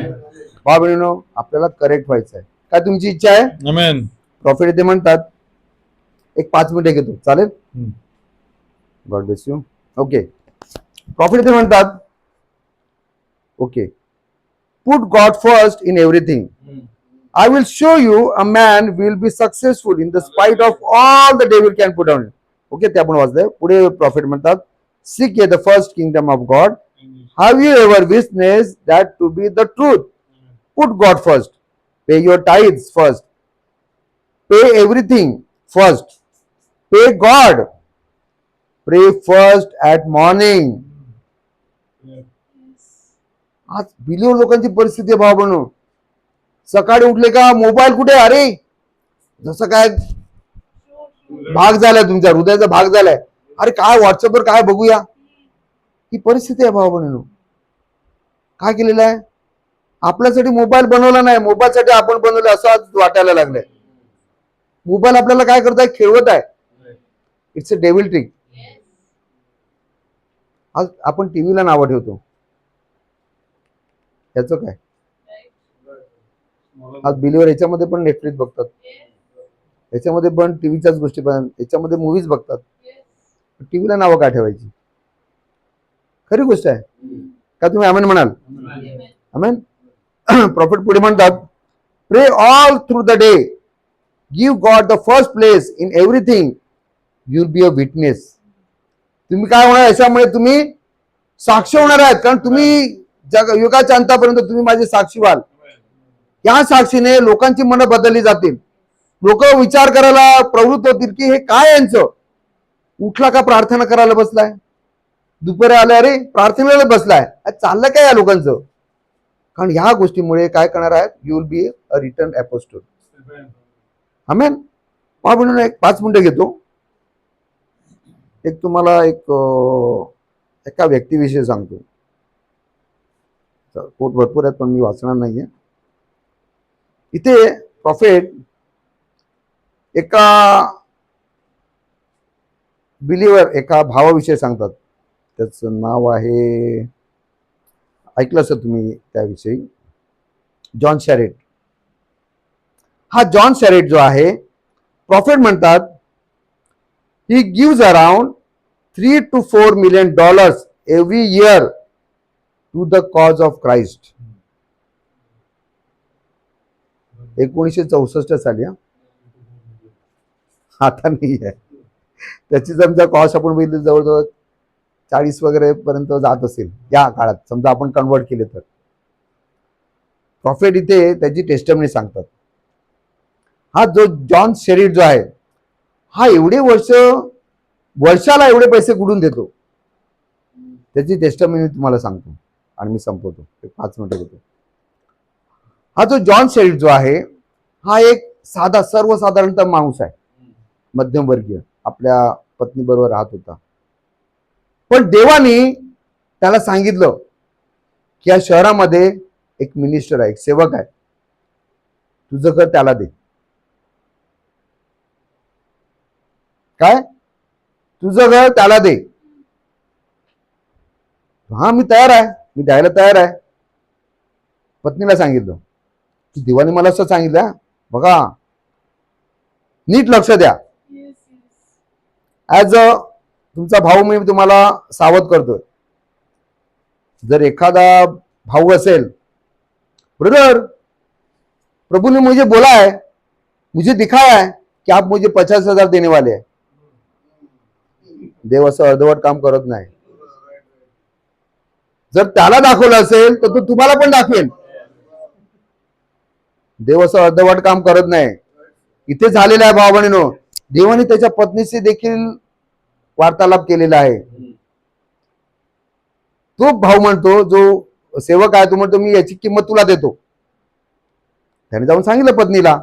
भाऊ आपल्याला करेक्ट व्हायचं आहे. काय तुमची इच्छा आहे? आमेन. प्रॉफिट इथे म्हणतात एक 5 मिनिटे घेतो, चालेल? God bless you. Okay. Profit इथे म्हणतात okay, put God first in everything. I will show you a man will be successful in the spite of all the devil can put on. Okay, ते आपण वाचलंय. पुढे profit म्हणतात seek ye the first kingdom of God. Have you ever witnessed that to be the truth? Put God first. Pay your tithes first. Pay everything first. Pay God. Pray first at morning. आज billion लोकांची परिस्थिती आहे भाऊ. सकाळी उठले का mobile कुठे? अरे जसं काय भाग झालाय, तुमच्या हृदयाचा भाग झालाय. अरे काय व्हॉट्सअपवर काय बघूया, ही परिस्थिती आहे भाऊ बहिणींनो. काय केलेलं आहे? आपल्यासाठी मोबाईल बनवला नाही, मोबाईलसाठी आपण बनवलं असं आज वाटायला लागलंय. मोबाईल आपल्याला काय करताय? खेळवत आहे. It's a devil trick. आज आपण टीव्हीला नावं ठेवतो, याचं काय? आज बिलीवर याच्यामध्ये पण नेटफ्लिक्स बघतात, याच्यामध्ये पण टीव्हीच्याच गोष्टी पण, याच्यामध्ये मूवीज बघतात. टीव्हीला नावं काय ठेवायची? खरी गोष्ट आहे का? तुम्ही आमेन म्हणाल? आमेन. प्रॉफिट पुढे म्हणतात प्रे all through the day, give God the first place in everything, you will be a witness. तुम्ही काय होणार? याच्यामुळे तुम्ही साक्षी होणार आहेत. कारण तुम्ही युगाच्या अंतापर्यंत तुम्ही माझे साक्षी व्हाल. या साक्षीने लोकांची मनं बदलली जातील. लोक विचार करायला प्रवृत्त होतील की हे काय यांचं, उठला का प्रार्थना करायला बसलाय, दुपारी आले अरे प्रार्थनेला बसलाय, चाललं काय या लोकांचं? कारण ह्या गोष्टीमुळे काय करणार आहेत? You will be a return apostle. आमेन. म्हणून एक 5 मिनिटं घेतो. एक तुम्हाला एका व्यक्तीविषयी सांगतो. कोट भरपूर आहेत पण मी वाचणार नाहीये. इथे प्रॉफिट एका बिलीवर, एका भावाविषयी सांगतात. त्याचं नाव आहे, ऐकलं असेल तुम्ही त्याविषयी, जॉन शॅरेट. हा जॉन शॅरेट जो आहे, प्रॉफिट म्हणतात he gives around $3 to $4 million every year to the cause of Christ. 1964 साली. आता नाही आहे. त्याची समजा कॉस्ट आपण बघितली जवळजवळ 40 वगैरे पर्यंत जात असेल या काळात, समजा आपण कन्वर्ट केले तर. प्रॉफिट इथे त्याची टेस्टमनी सांगतात. हा जो जॉन शेरिट जो आहे, हा एवढे वर्ष वर्षाला एवढे पैसे कुठून देतो? त्याची टेस्टमनी तुम्हाला सांगतो आणि मी संपवतो, एक 5 मिनिटं देतो. हा जो जॉन शेल्ड जो आहे, हा एक साधा सर्वसाधारणतः माणूस आहे, मध्यमवर्गीय, आपल्या पत्नीबरोबर राहत होता. पण देवाने त्याला सांगितलं की या शहरामध्ये एक मिनिस्टर आहे, एक सेवक आहे, तुझं घर त्याला दे. काय? तुझं घर त्याला दे. हा, मी तयार आहे, मी द्यायला तयार आहे. पत्नीला सांगितलं की देवाने मला असं सांगितलं, बघा नीट लक्ष द्या. ऍज अ तुमचा भाऊ मी तुम्हाला सावध करतोय. जर एखादा भाऊ असेल, ब्रदर प्रभु ने मुझे बोला है, मुझे दिखाया है कि आप मुझे 50,000 देने वाले हैं. देव असं अर्धवट काम करत नाही. जर त्याला दाखवलं असेल तर तो तुम्हाला पण दाखवेल. देव असं अर्धवट काम करत नाही. इथे झालेलं आहे भाऊ बहिणीनो, देवाने त्याच्या पत्नीशी देखील वार्तालाप केलेला आहे. तो भाऊ म्हणतो, जो सेवक आहे, तो म्हणतो मी याची किंमत तुला देतो. त्याने जाऊन सांगितलं पत्नीला.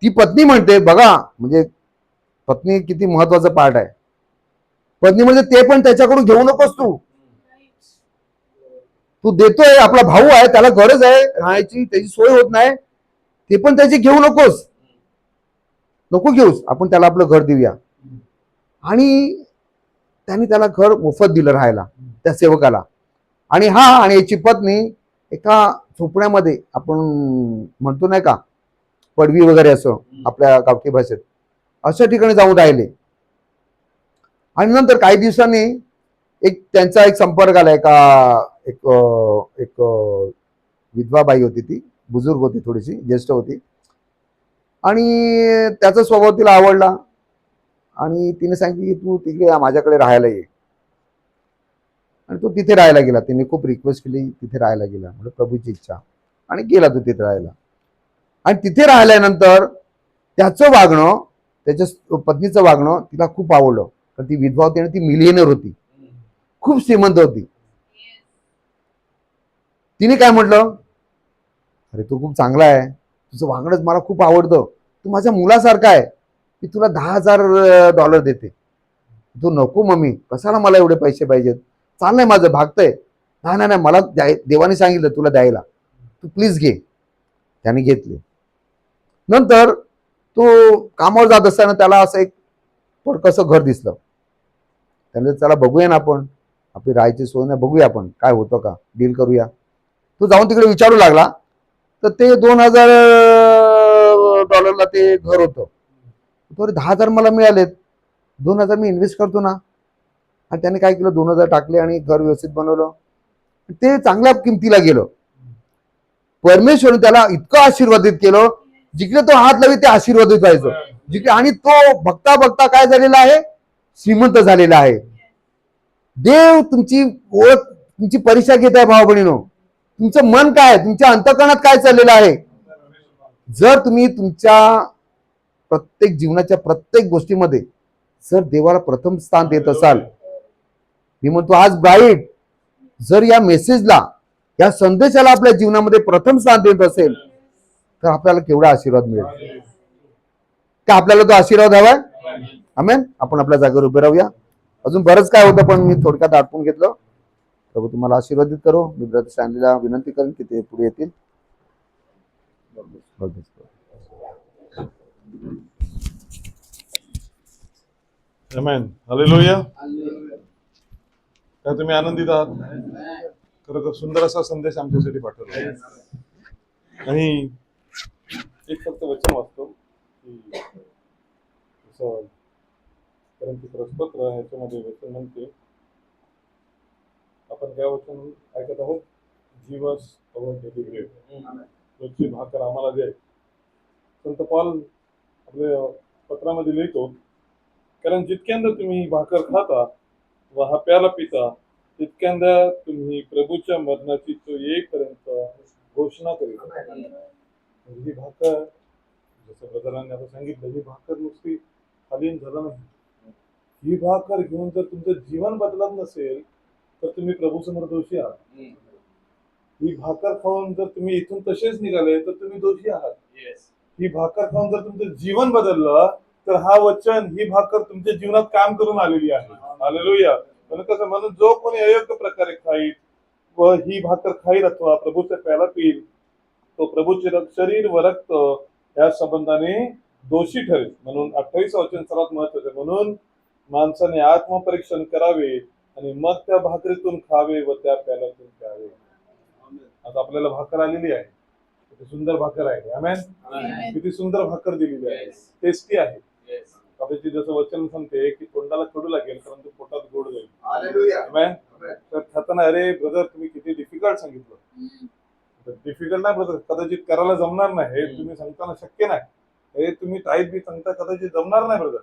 ती पत्नी म्हणते, बघा म्हणजे पत्नी किती महत्वाचा पार्ट आहे. पत्नी म्हणजे ते पण त्याच्याकडून घेऊ नकोस तू. तू देतोय, आपला भाऊ आहे, त्याला गरज आहे राहायची, त्याची सोय होत नाही, ते पण त्याची घेऊ नकोस. नको घेऊस, आपण त्याला आपलं घर देऊया. आणि त्यांनी त्याला घर मोफत दिलं राहायला, त्या सेवकाला. आणि हा आणि याची पत्नी एका झोपड्यामध्ये, आपण म्हणतो नाही का पडवी वगैरे असं आपल्या गावठी भाषेत, अशा ठिकाणी जाऊन राहिले. आणि नंतर काही दिवसांनी त्यांचा एक संपर्क आला. एक विधवा बाई होती, ती बुजुर्ग होती, थोडीशी ज्येष्ठ होती. आणि त्याचा स्वभाव तिला आवडला आणि तिने सांगितलं की तू तिकडे माझ्याकडे राहायला ये. आणि तो तिथे राहायला गेला. तिने खूप रिक्वेस्ट केली, तिथे राहायला गेला. म्हणजे प्रभूची इच्छा, आणि गेला तो तिथे राहायला. आणि तिथे राहिल्यानंतर त्याचं वागणं, त्याच्या पत्नीचं वागणं तिला खूप आवडलं. तर ती विधवा होती आणि ती मिलियनर होती, खूप श्रीमंत होती. तिने काय म्हटलं, अरे तू खूप चांगला आहे, तुझं वागणंच मला खूप आवडतं, तू माझ्या मुलासारखा आहे, मी तुला $10,000 देते. तू नको मम्मी, कशाला मला एवढे पैसे पाहिजेत, चाललंय माझं, भागतंय. नाही नाही, मला देवाने सांगितलं तुला द्यायला, तू प्लीज घे. त्याने घेतले. नंतर तो कामावर जात असताना त्याला असं एक थोडकसं घर दिसलं. त्याने चला बघूया ना, आपण आपली राहायची सोय ना, बघूया आपण काय होतं का, डील करूया. तो जाऊन तिकडे विचारू लागला. तर ते $2,000 ते घर होतं. तो 10,000 मला मिळालेत, 2,000 मी इन्व्हेस्ट करतो ना. आणि त्याने काय केलं, 2,000 टाकले आणि घर व्यवस्थित बनवलं. ते चांगल्या किमतीला गेलं. परमेश्वरने त्याला इतकं आशीर्वादित केलं, जिकडे तो हात लावी ते आशीर्वादित व्हायचं जिकडे. आणि तो बघता बघता काय झालेला आहे, श्रीमंत झालेला आहे. देव तुमची ओळख, तुमची परीक्षा घेत आहे भाऊ बहिणीनो. तुमचं मन काय, तुमच्या अंतःकरणात काय चाललेलं आहे. जर तुम्ही तुमच्या प्रत्येक जीवनाच्या प्रत्येक गोष्टीमध्ये जर देवाला प्रथम स्थान देत असाल, मी म्हणतो आज ब्राईट जर या मेसेजला, या संदेशाला आपल्या जीवनामध्ये प्रथम स्थान देत असेल, तर आपल्याला केवढा आशीर्वाद मिळेल. का आपल्याला तो आशीर्वाद हवाय? आमेन. आपण आपल्या जागेवर उभे राहूया. अजून बरंच काय होतं, पण मी थोडक्यात आटपून घेतलं. प्रभू तुम्हाला आशीर्वादित करो. मी ब्रदर स्टॅनलीला विनंती करेन की ते पुढे येतील. आमेन. हालेलुया. काय तुम्ही आनंदित आहात? खरं तर सुंदर असा संदेश आमच्यासाठी पाठवला. आणि एक फक्त वचन वाचतो की परंतु प्रस्पत्र ह्याच्यामध्ये वचन म्हणते, आपण काय वचन ऐकत आहोत, जीवस अवर डेली ब्रेड, रोजची भाकर आम्हाला दे. संत पॉल आपल्या पत्रामध्ये लिहितो, कारण जितक्यांदा तुम्ही ही भाकर खाता व हा प्याला पिता, तितक्यांदा तुम्ही प्रभूच्या मरणाची तो येईपर्यंत घोषणा करीत. ही भाकर, जसं ब्रदरांनी आता सांगितलं, ही भाकर नुसती खालीन झालं नाही, ही भाकर घेऊन जर तुमचं जीवन बदलत नसेल तर तुम्ही प्रभू समोर दोषी आहात. ही भाकर खाऊन जर तुम्ही इथून तसेच निघाले तर तुम्ही दोषी आहात. ही भाकर खाऊन जर तुमचं जीवन बदललं तर हा वचन, ही भाकर तुमच्या जीवनात काम करून आलेली आहे. हालेलुया. म्हणून कसं, म्हणून जो कोणी अयोग्य प्रकारे खाईल व ही भाकर खाईल अथवा प्रभूच्या प्याला पिईल तो प्रभूचे शरीर व रक्त या संबंधाने दोषी ठरेल. म्हणून 28 वचन सर्वात महत्वाचे. म्हणून माणसाने आत्मपरीक्षण करावे आणि मग त्या भाकरीतून खावे व त्या प्याल्यातून प्यावे. आता आपल्याला भाकर आलेली आहे, किती सुंदर भाकर आहे. आमेन. किती सुंदर भाकर दिलेली आहे, टेस्टी आहे. त्याची जसं वचन सांगते की तोंडाला कडू लागेल परंतु पोटात गोड जाईल. आमेन. तर खाताना, अरे ब्रदर तुम्ही किती डिफिकल्ट सांगितलं. डिफिकल्ट नाही ब्रदर, कदाचित करायला जमणार नाही. हे तुम्ही सांगताना शक्य नाही. हे तुम्ही टाईप बी सांगता कदाचित जमणार नाही ब्रदर.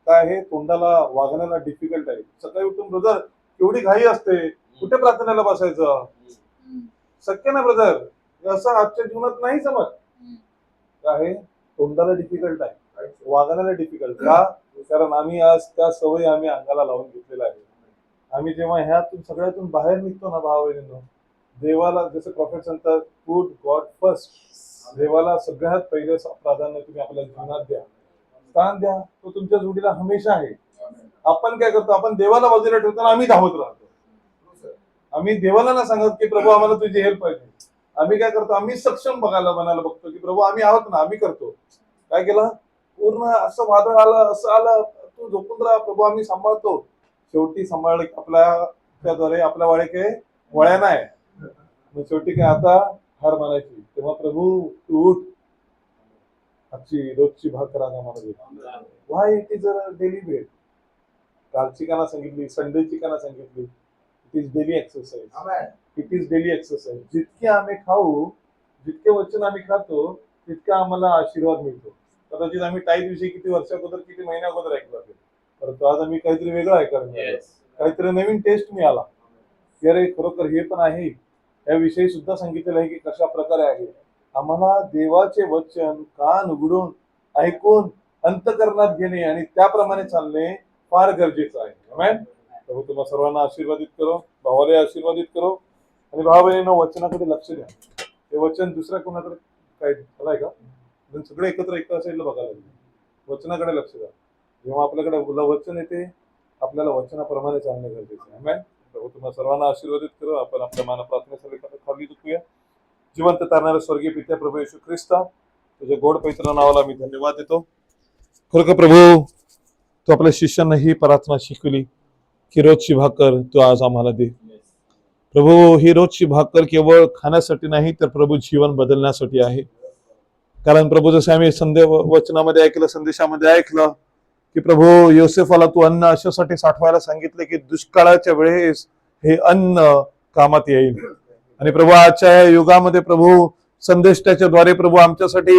काय हे तोंडाला वागण्याला डिफिकल्ट आहे. सकाळी उठून ब्रदर केवढी घाई असते, कुठे प्रार्थनेला बसायचं, शक्य नाही ब्रदर. असं आजच्या जीवनात नाही जमत. काय तोंडाला डिफिकल्ट आहे, वागण्याला डिफिकल्ट. का? कारण आम्ही आज त्या सवयी आम्ही अंगाला लावून घेतलेला आहे. आम्ही जेव्हा ह्यातून सगळ्यातून बाहेर निघतो ना भाव बहिणींनो, देवाला जसं प्रॉफिट सांगतात, पुट गॉड फर्स्ट. देवाला सगळ्यात पहिले प्राधान्य तुम्ही आपल्या जीवनात द्या, स्थान द्या. तो तुमच्या जोडीला हमेशा आहे. आपण काय करतो, आपण देवाला बाजूला ठेवताना आम्ही धावत राहतो. आम्ही देवाला ना सांगत की प्रभू आम्हाला तुझी हेल्प पाहिजे. आम्ही काय करतो, आम्ही सक्षम बनायला बघतो की प्रभू आम्ही आहोत ना, आम्ही करतो. काय केलं, पूर्ण असं वादळ आलं, असं आलं, तू झोपून राहा प्रभू आम्ही सांभाळतो. शेवटी सांभाळ आपल्या त्याद्वारे आपल्या वळ्या नाही. मग शेवटी काय, आता हार मानायची. तेव्हा प्रभू तू उठ, आजची रोजची भाकर आज आम्हाला दे. Why it is a daily bread. कालची काना सांगितली, संडेची काना सांगितली. It is daily exercise. It is daily exercise. जितके आम्ही खाऊ, जितके वचन आम्ही खातो तितका आम्हाला आशीर्वाद मिळतो. कदाचित आम्ही टाईट विषयी किती वर्षा अगोदर, किती महिन्या अगोदर ऐकलं असेल, परंतु आज आम्ही काहीतरी वेगळं ऐकायला, काहीतरी नवीन टेस्ट मिळाला की अरे खरोखर हे पण आहे. याविषयी सुद्धा सांगितलेलं आहे की कशा प्रकारे आहे. आम्हाला देवाचे वचन कान उघडून ऐकून अंतःकरणात घेणे आणि त्याप्रमाणे चालणे फार गरजेचं आहे. आमेन. प्रभू तुम्हा सर्वांना आशीर्वादित करो, भावाला आशीर्वादित करो. आणि भाव बहिणींनो, वचनाकडे लक्ष द्या. हे वचन दुसऱ्या कोणाकडे काय झालंय का, सगळे एकत्र एका साईडला बघायला लागले. वचनाकडे लक्ष द्या. जेव्हा आपल्याकडे वचन येते, आपल्याला वचनाप्रमाणे चालणे गरजेचं आहे. आमेन. प्रभू तुम्हाला सर्वांना आशीर्वादित करो. आपण आपल्या मानव प्रार्थनेसाठी खाली झुकूया. जिवंत तारणाऱ्या स्वर्गीय पित्या प्रभू येशू ख्रिस्ता, तुझ्या गोड पवित्र नावाला मी धन्यवाद देतो. खरोखर प्रभू, तू आपल्या शिष्यांना ही प्रार्थना शिकवली की रोजची भाकर तू आज आम्हाला दे. प्रभू, ही रोजची भाकर केवळ खाण्यासाठी नाही तर प्रभू जीवन बदलण्यासाठी आहे. कारण प्रभू, जसं आम्ही वचनामध्ये ऐकलं, संदेशामध्ये ऐकलं की प्रभू योसेफाला तू अन्न अशासाठी साठवायला सांगितले की दुष्काळाच्या वेळेस हे अन्न कामात येईल. आणि प्रभू आजच्या या युगामध्ये प्रभू संदेशाच्या द्वारे प्रभू आमच्यासाठी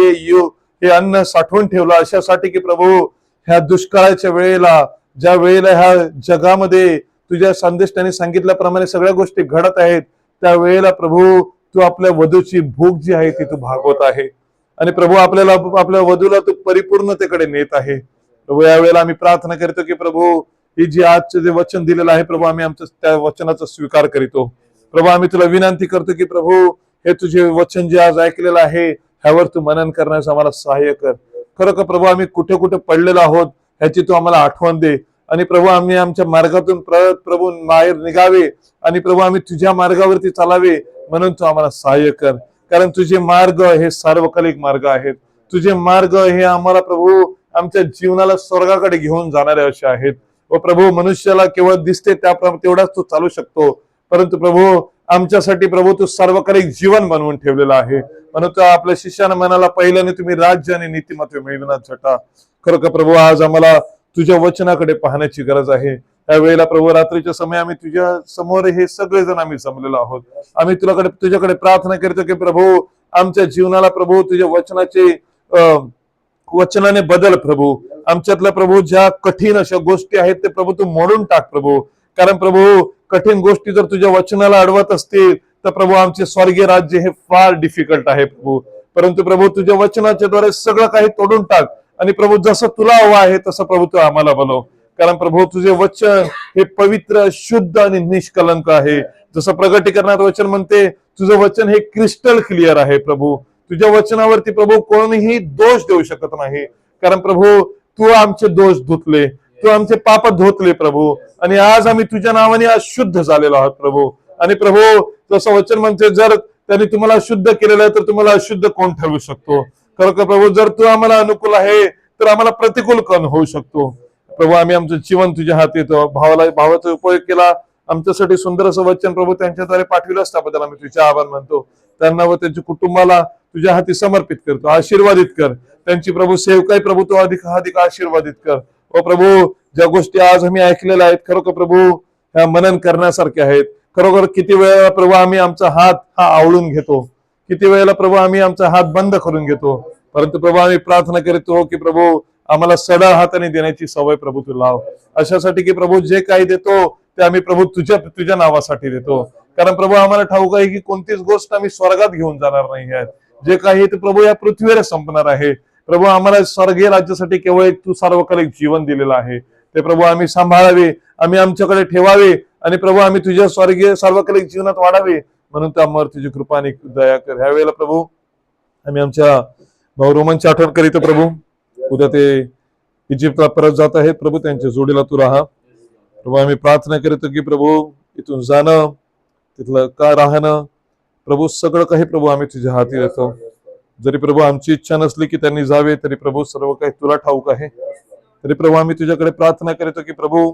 हे अन्न साठवून ठेवलं अशासाठी की प्रभू ह्या दुष्काळाच्या वेळेला, ज्या वेळेला ह्या जगामध्ये तुझ्या संदेशाने सांगितल्याप्रमाणे सगळ्या गोष्टी घडत आहेत, त्या वेळेला प्रभू तू आपल्या वधूची भूक जी आहे ती तू भागवत आहे. आणि प्रभू आपल्या वधूला तू परिपूर्णतेकडे नेत आहे. प्रभू यावेळेला आम्ही प्रार्थना करतो की प्रभू ही जी आजचे जे वचन दिलेलं आहे प्रभू, आम्ही आमच्या त्या वचनाचा स्वीकार करीतो. प्रभू आम्ही तुला विनंती करतो की प्रभू हे तुझे वचन जे आज ऐकलेलं आहे ह्यावर तू मनन करण्यास आम्हाला सहाय्य कर. खरोखर प्रभू आम्ही कुठे कुठे पडलेलो आहोत ह्याची तू आम्हाला आठवण दे. आणि प्रभू आम्ही आमच्या मार्गातून प्रभू बाहेर निघावे आणि प्रभू आम्ही तुझ्या मार्गावरती चालावे म्हणून तू आम्हाला सहाय्य कर. कारण तुझे मार्ग हे सार्वकालिक मार्ग आहेत. तुझे मार्ग हे आम्हाला प्रभू आमच्या जीवनाला स्वर्गाकडे घेऊन जाणारे असे आहेत. व प्रभू मनुष्याला केवळ दिसते तेवढाच तू चालू शकतो, परंतु प्रभू आमच्यासाठी प्रभू तू सार्वकालिक जीवन बनवून ठेवलेलं आहे. म्हणून आपल्या शिष्यानं मनाला पहिल्याने तुम्ही राज्य आणि नीतिमत्व मिळवण्यात झटा. खरोखर प्रभू आज आम्हाला तुझ्या वचनाकडे पाहण्याची गरज आहे. त्यावेळेला प्रभू रात्रीच्या समय आम्ही तुझ्या समोर हे सगळेजण आम्ही जमलेलो आहोत. आम्ही तुझ्याकडे प्रार्थना करतो की प्रभू आमच्या जीवनाला प्रभू तुझ्या वचनाने बदल. प्रभू आमच्यातल्या प्रभू ज्या कठीण अशा गोष्टी आहेत ते प्रभू तू मोडून टाक प्रभू. कारण प्रभू कठीण गोष्टी जर तुझ्या वचनाला अडवत असतील तर प्रभू आमचे स्वर्गीय राज्य हे फार डिफिकल्ट आहे प्रभू. परंतु प्रभू तुझ्या वचनाच्या द्वारे सगळं काही तोडून टाक आणि प्रभू जसं तुला हवं आहे तसं प्रभू तू आम्हाला बनव. कारण प्रभू तुझे वचन हे पवित्र, शुद्ध आणि निष्कलंक आहे. जसं प्रगटीकरणात वचन म्हणते, तुझं वचन हे क्रिस्टल क्लिअर आहे प्रभू. तुझ्या वचनावरती प्रभू कोणीही दोष देऊ शकत नाही. कारण प्रभू तू आमचे दोष धुतले, तू आमचे पाप धुतले प्रभू, आणि आज आम्ही तुझ्या नावाने आज शुद्ध झालेलो आहोत प्रभू. आणि प्रभू जसं वचन म्हणते, जर त्यांनी तुम्हाला शुद्ध केलेलं आहे तर तुम्हाला अशुद्ध कोण ठरवू शकतो. खरं प्रभू जर तू आम्हाला अनुकूल आहे तर आम्हाला प्रतिकूल कोण होऊ शकतो. प्रभू आम्ही आमचं जीवन तुझ्या हाती येतो. भावाचा उपयोग केला, आमच्यासाठी सुंदर असं वचन प्रभू त्यांच्याद्वारे पाठविलं, त्याबद्दल आम्ही तुझे आभार मानतो. त्यांना व त्यांच्या कुटुंबाला तुझ्या हाती समर्पित करतो. आशीर्वादित कर त्यांची प्रभू सेवकाई प्रभू तू अधिक आशीर्वादित कर. ओ प्रभू ज्या गोष्टी आज आम्ही ऐकलेल्या आहेत खरोखर प्रभू ह्या मनन करण्यासारख्या आहेत. खरोखर किती वेळेला प्रभू आम्ही आमचा हात हा आवळून घेतो, किती वेळेला प्रभू आम्ही आमचा हात बंद करून घेतो. परंतु प्रभू आम्ही प्रार्थना करतो की प्रभू आम्हाला सडा हाताने देण्याची सवय प्रभू तू लाव. अशासाठी की प्रभू जे काही देतो ते आम्ही प्रभू तुझ्या नावासाठी देतो. कारण प्रभू आम्हाला ठाऊक आहे की कोणतीच गोष्ट आम्ही स्वर्गात घेऊन जाणार नाही आहे. जे काही ते प्रभू या पृथ्वीवर संपणार आहे. प्रभू आम्हाला स्वर्गीय राज्यासाठी केवळ एक तू सार्वकालिक जीवन दिलेलं आहे. ते प्रभू आम्ही सांभाळावे, आम्ही आमच्याकडे ठेवावे, आणि प्रभू आम्ही तुझ्या स्वर्गीय सार्वकालिक जीवनात वाढावे. म्हणून त्यामुळे तुझी कृपा आणि दया कर. ह्या वेळेला प्रभू आम्ही आमच्या भाऊ रोमनची आठवण करीत प्रभू. उद्या ते इजिप्तला परत जात आहेत प्रभू, त्यांच्या जोडीला तू राहा प्रभू. आम्ही प्रार्थना करतो की प्रभू इथून जाणं, तिथलं का राहणं प्रभू, सगळं काही प्रभू आम्ही तुझ्या हाती देतो. जरी प्रभू आमची इच्छा नसली की त्यांनी जावे, तरी प्रभू सर्व काही तुला ठाऊक आहे. तरी प्रभू आम्ही तुझ्याकडे प्रार्थना करतो की प्रभू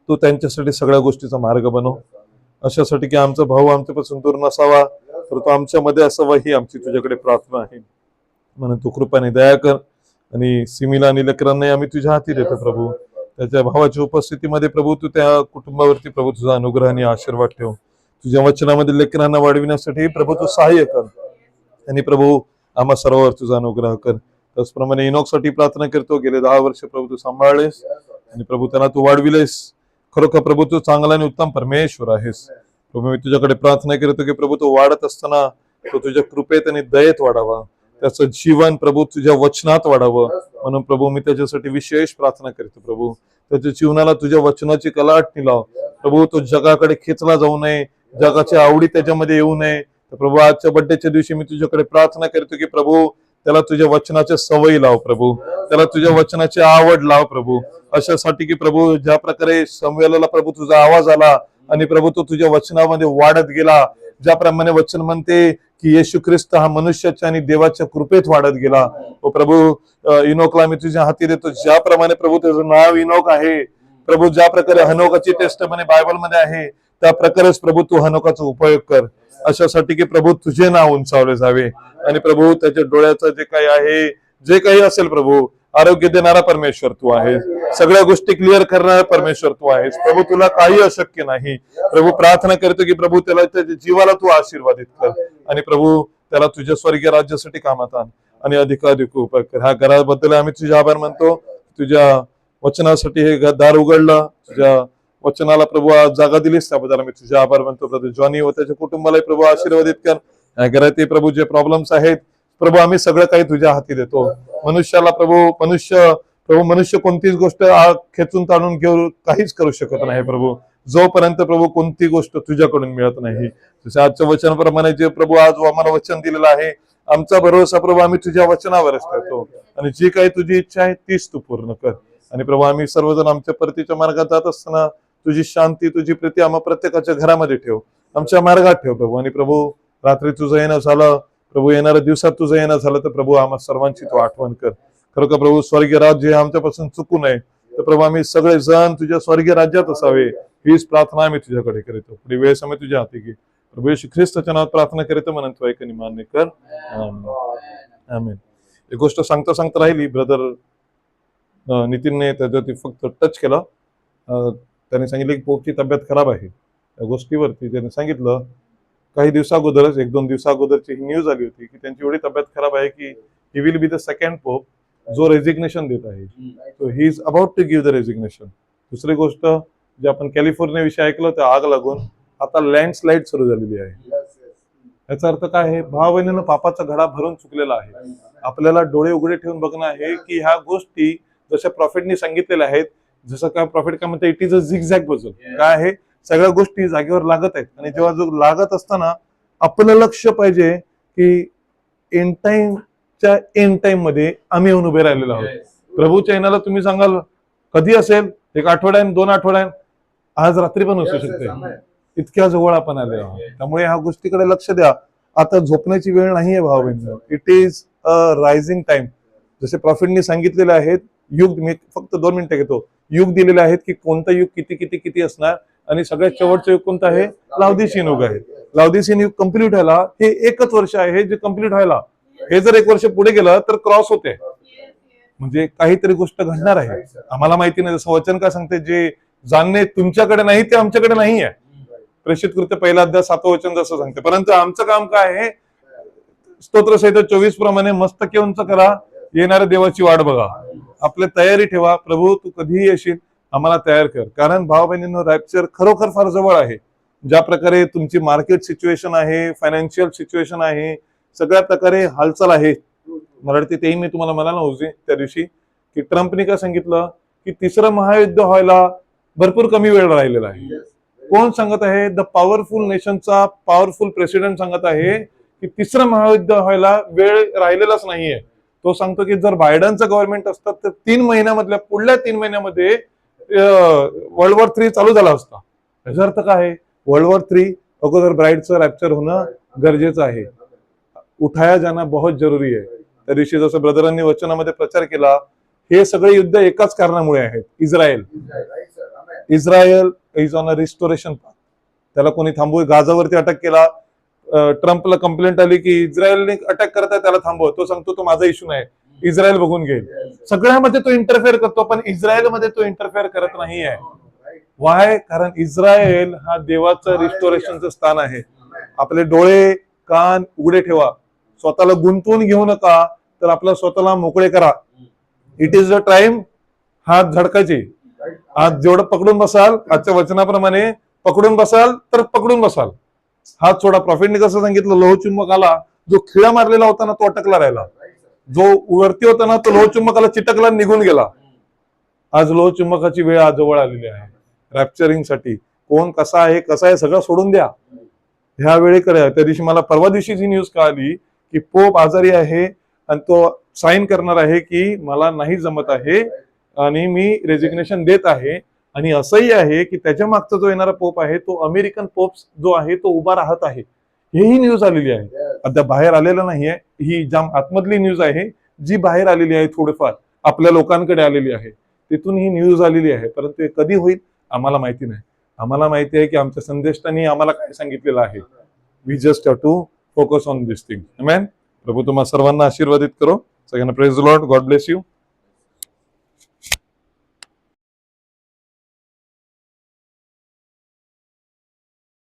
तू त्यांच्यासाठी सगळ्या गोष्टीचा मार्ग बनव, अशासाठी की आमचा भाऊ आमच्यापासून दूर नसावा, तर तो आमच्यामध्ये असावा, ही आमची तुझ्याकडे प्रार्थना आहे. म्हणून तू कृपाने दया कर. आणि सिमीला आणि लेकरांनाही आम्ही तुझ्या हाती देतो प्रभू. त्याच्या भावाच्या उपस्थितीमध्ये प्रभू तू त्या कुटुंबावरती प्रभू तुझा अनुग्रह आणि आशीर्वाद ठेव. तुझ्या वचनामध्ये लेकरांना वाढविण्यासाठी प्रभू तू सहाय्य कर. आणि प्रभू आम्हा सर्वांवर तुझा अनुग्रह कर. त्याचप्रमाणे इनोकसाठी प्रार्थना करतो. गेले 10 वर्ष प्रभू तू सांभाळलेस आणि प्रभू त्यांना तू वाढविलेस. खरोखर प्रभू तू चांगला आणि उत्तम परमेश्वर आहेस प्रभू. मी तुझ्याकडे प्रार्थना करतो की प्रभू तो वाढत असताना तो तुझ्या कृपेत आणि दयेत वाढावा. त्याचं जीवन प्रभू तुझ्या वचनात वाढावं. म्हणून प्रभू मी त्याच्यासाठी विशेष प्रार्थना करतो प्रभू. त्याच्या जीवनाला तुझ्या वचनाची कलाटणी लाव प्रभू. तो जगाकडे खेचला जाऊ नये, जगाच्या आवडी त्याच्यामध्ये येऊ नये. तर प्रभू आजच्या बड्डेच्या दिवशी मी तुझ्याकडे प्रार्थना करतो की प्रभू त्याला तुझ्या वचनाच्या सवयी लाव प्रभू, त्याला तुझ्या वचनाची आवड लाव प्रभू. अशासाठी की प्रभू ज्या प्रकारे समवेलाला प्रभू तुझा आवाज आला आणि प्रभू तो तुझ्या वचनामध्ये वाढत गेला, ज्याप्रमाणे वचन म्हणते की येशू ख्रिस्त हा मनुष्याच्या आणि देवाच्या कृपेत वाढत गेला. ओ प्रभू इनोकला मी तुझ्या हाती देतो. ज्याप्रमाणे प्रभू त्याचं नाव इनोक आहे प्रभू, ज्या प्रकारे हनोकाची टेस्टमनी बायबलमध्ये आहे त्या प्रकारेच प्रभू तू हनोकाचा उपयोग कर. अशासाठी की प्रभू तुझे नाव उंचावले जावे. आणि प्रभू त्याच्या डोळ्याचं जे काही आहे, जे काही असेल प्रभू, आरोग्य देणारा परमेश्वर तू आहेस, सगळ्या गोष्टी क्लिअर करणारा परमेश्वर तू आहेस प्रभू. तुला काही अशक्य नाही प्रभू. प्रार्थना करतो की प्रभू त्याला त्याच्या जीवाला तू आशीर्वादित कर. आणि प्रभू त्याला तुझ्या स्वर्गीय राज्यासाठी कामात आण आणि अधिकाधिक उपयोग कर. ह्या घराबद्दल आम्ही तुझे आभार मानतो. तुझ्या वचनासाठी हे दार उघडलं, तुझ्या वचनाला प्रभू आज जागा दिलीस, त्याबद्दल आम्ही तुझे आभार मानतो. प्रभू जॉनी व त्याच्या कुटुंबाला प्रभू आशीर्वादित कर. या घरात प्रभू जे प्रॉब्लेम्स आहेत प्रभू आम्ही सगळं काही तुझ्या हाती देतो. मनुष्याला प्रभू मनुष्य कोणतीच गोष्ट खेचून ताणून घेऊन काहीच करू शकत नाही प्रभू, जोपर्यंत प्रभू कोणती गोष्ट तुझ्याकडून मिळत नाही. तुझ्या आजच्या वचनाप्रमाणे जे प्रभू आज आम्हाला वचन दिलेलं आहे, आमचा भरोसा प्रभू आम्ही तुझ्या वचनावरच ठेवतो. आणि जी काही तुझी इच्छा आहे तीच तू पूर्ण कर. आणि प्रभू आम्ही सर्वजण आमच्या परतीच्या मार्गात जात असताना तुझी शांती, तुझी प्रीती आम्हा प्रत्येकाच्या घरामध्ये ठेव, आमच्या मार्गात ठेव प्रभू. आणि प्रभू रात्री तुझं येणं झालं प्रभू, येणाऱ्या दिवसात तुझं येणं झालं तर प्रभू आम्हा सर्वांची तू आठवण कर. खरोखर प्रभू स्वर्गीय राज्य आमच्यापासून चुकू नये, तर प्रभू आम्ही सगळे जण तुझ्या स्वर्गीय राज्यात असावे, हीच प्रार्थना आम्ही तुझ्याकडे करीतो. पुढे वेळ समय तुझ्या हाती घे प्रभू. येशू ख्रिस्ताच्या नावात प्रार्थना करीतो म्हणून तू ऐकून मान्य कर. आमेन. एक गोष्ट सांगता सांगता राहिली. ब्रदर नितीनने त्याच्यावरती फक्त टच केला. त्याने सांगितलं की पोपची तब्येत खराब आहे. त्या गोष्टीवरती त्याने सांगितलं काही दिवसाअगोदरच, 1-2 दिवसाअगोदरची ही न्यूज आली होती की त्यांची एवढी तब्येत खराब आहे की he will be the second pope जो रेजिग्नेशन देत आहे. So he is about to give the resignation. दुसरी गोष्ट जे आपण कॅलिफोर्निया विषयी ऐकलं त्या आग लागून आता लँडस्लाइड सुरू झालेली आहे. याचा अर्थ काय आहे? भाव बहिणीनं पापाचा घडा भरून चुकलेला आहे. आपल्याला डोळे उघडे ठेवून बघणं आहे की ह्या गोष्टी जशा प्रॉफिटनी सांगितलेल्या आहेत, जसं काय प्रॉफिट काय म्हणते, it is a zigzag puzzle. काय आहे, सगळ्या गोष्टी जागेवर लागत आहेत आणि जेव्हा जो लागत असताना आपलं लक्ष पाहिजे की एंड टाइमच्या एंड टाइम मध्ये आम्ही येऊन उभे राहिलेलो आहोत. प्रभूच्या येण्याला तुम्ही सांगाल कधी असेल, 1 आठवड्यान 2 आठवड्यान, आज रात्री पण असू शकते. इतक्या जवळ आपण आले आहोत. त्यामुळे ह्या गोष्टीकडे लक्ष द्या. आता झोपण्याची वेळ नाहीये भाऊ बहिणी, it is a rising time. जसे प्रॉफिटनी सांगितलेले आहेत युग, मी फक्त 2 मिनिटं घेतो, युग दिलेले आहेत की कोणतं युग किती किती किती असणार आणि सगळ्यात शेवटचं युग कोणतं आहे, लाउदिसियन युग आहे. लाउदिसियन युग कम्प्लीट व्हायला हे 1च वर्ष आहे जे कम्प्लीट व्हायला. हे जर 1 वर्ष पुढे गेलं तर क्रॉस होते, म्हणजे काहीतरी गोष्ट घडणार आहे. आम्हाला माहिती नाही. जसं वचन काय सांगते, जे जाणणे तुमच्याकडे नाही ते आमच्याकडे नाही आहे. प्रेषित कृत्य 1 अध्याय 7 वचन जसं सांगते. परंतु आमचं काम काय आहे, स्तोत्र संहिता 24 प्रमाणे मस्तके उंच करा, येणाऱ्या देवाची वाट बघा, आपली तयारी ठेवा. प्रभू तू कधीही येशील, आम्हाला तयार कर. कारण भाऊ बहिणींनो, रॅप्चर खरोखर फार जवळ आहे. ज्या प्रकारे तुमची मार्केट सिच्युएशन आहे, फायनान्शियल सिच्युएशन आहे, सगळ्या प्रकारे हालचाल आहे. मराठी तेही मी तुम्हाला म्हणाला होते त्या दिवशी की ट्रम्पने काय सांगितलं की 3रं महायुद्ध व्हायला भरपूर कमी वेळ राहिलेला आहे. कोण सांगत आहे, द पॉवरफुल नेशनचा पॉवरफुल प्रेसिडेंट सांगत आहे की 3रं महायुद्ध व्हायला वेळ राहिलेलाच नाहीये. तो सांगतो की जर बायडनचं गव्हर्नमेंट असतं तर 3 महिन्यामधल्या पुढल्या 3 महिन्यामध्ये वर्ल्ड वॉर 3 चालू झाला असता. याचा अर्थ काय आहे, वर्ल्ड वॉर 3 अगोदर ब्राईडचं रॅप्चर होणं गरजेचं आहे. उठाया जाणं बहुत जरुरी आहे. त्या दिवशी जसं ब्रदरांनी वचनामध्ये प्रचार केला, हे सगळे युद्ध एकाच कारणामुळे आहेत. Israel is on a restoration path. त्याला कोणी थांबवू, गाजावरती अटॅक केला, ट्रम्पला कंप्लेंट आली की इस्रायलने अटॅक करत आहे, त्याला थांबव. तो सांगतो तो माझा इश्यू नाही, इस्रायल बघून घेईल. सगळ्यामध्ये तो इंटरफेअर करतो, पण इस्रायलमध्ये तो इंटरफेअर करत नाही आहे. वाय? कारण इस्रायल हा देवाचं रिस्टोरेशनचं स्थान आहे. आपले डोळे कान उघडे ठेवा, स्वतःला गुंतवून घेऊ नका, तर आपल्या स्वतःला मोकळे करा. इट इज अ टाइम हात झडकायचे. आज जेवढं पकडून बसाल, आजच्या वचनाप्रमाणे पकडून बसाल तर पकडून बसाल. हात सोडा. प्रॉफिटने कसं सांगितलं, लोहचुंबकाला जो खिळा मारलेला होता ना तो अटकला राहिला, जो वरती होता ना तो लोहचुंबकाला चिटकला, निघून गेला. आज लोहचुंबकाची वेळ आज जवळ आलेली आहे रॅप्चरिंग साठी. कोण कसा आहे सगळं सोडून द्या. ह्या वेळेकडे, त्या दिवशी मला परवा दिवशी जी न्यूज कळाली की पोप आजारी आहे आणि तो साईन करणार आहे की मला नाही जमत आहे आणि मी रेजिग्नेशन देत आहे. आणि असंही आहे की त्याच्या मागचा जो येणारा पोप आहे तो अमेरिकन पोप जो आहे तो उभा राहत आहे. हेही न्यूज आलेली आहे, अद्याप बाहेर आलेलं नाहीये. ही जाम आतमधली न्यूज आहे जी बाहेर आलेली आहे, थोडंफार आपल्या लोकांकडे आलेली आहे. तिथून ही न्यूज आलेली आहे. परंतु हे कधी होईल आम्हाला माहिती नाही. आम्हाला माहिती आहे की आमच्या संदेष्टांनी आम्हाला काय सांगितलेलं आहे. We just have to focus on this thing. आमेन. प्रभू तुम्हा सर्वांना आशीर्वादित करो. सगळ्यांना praise the Lord. God bless you.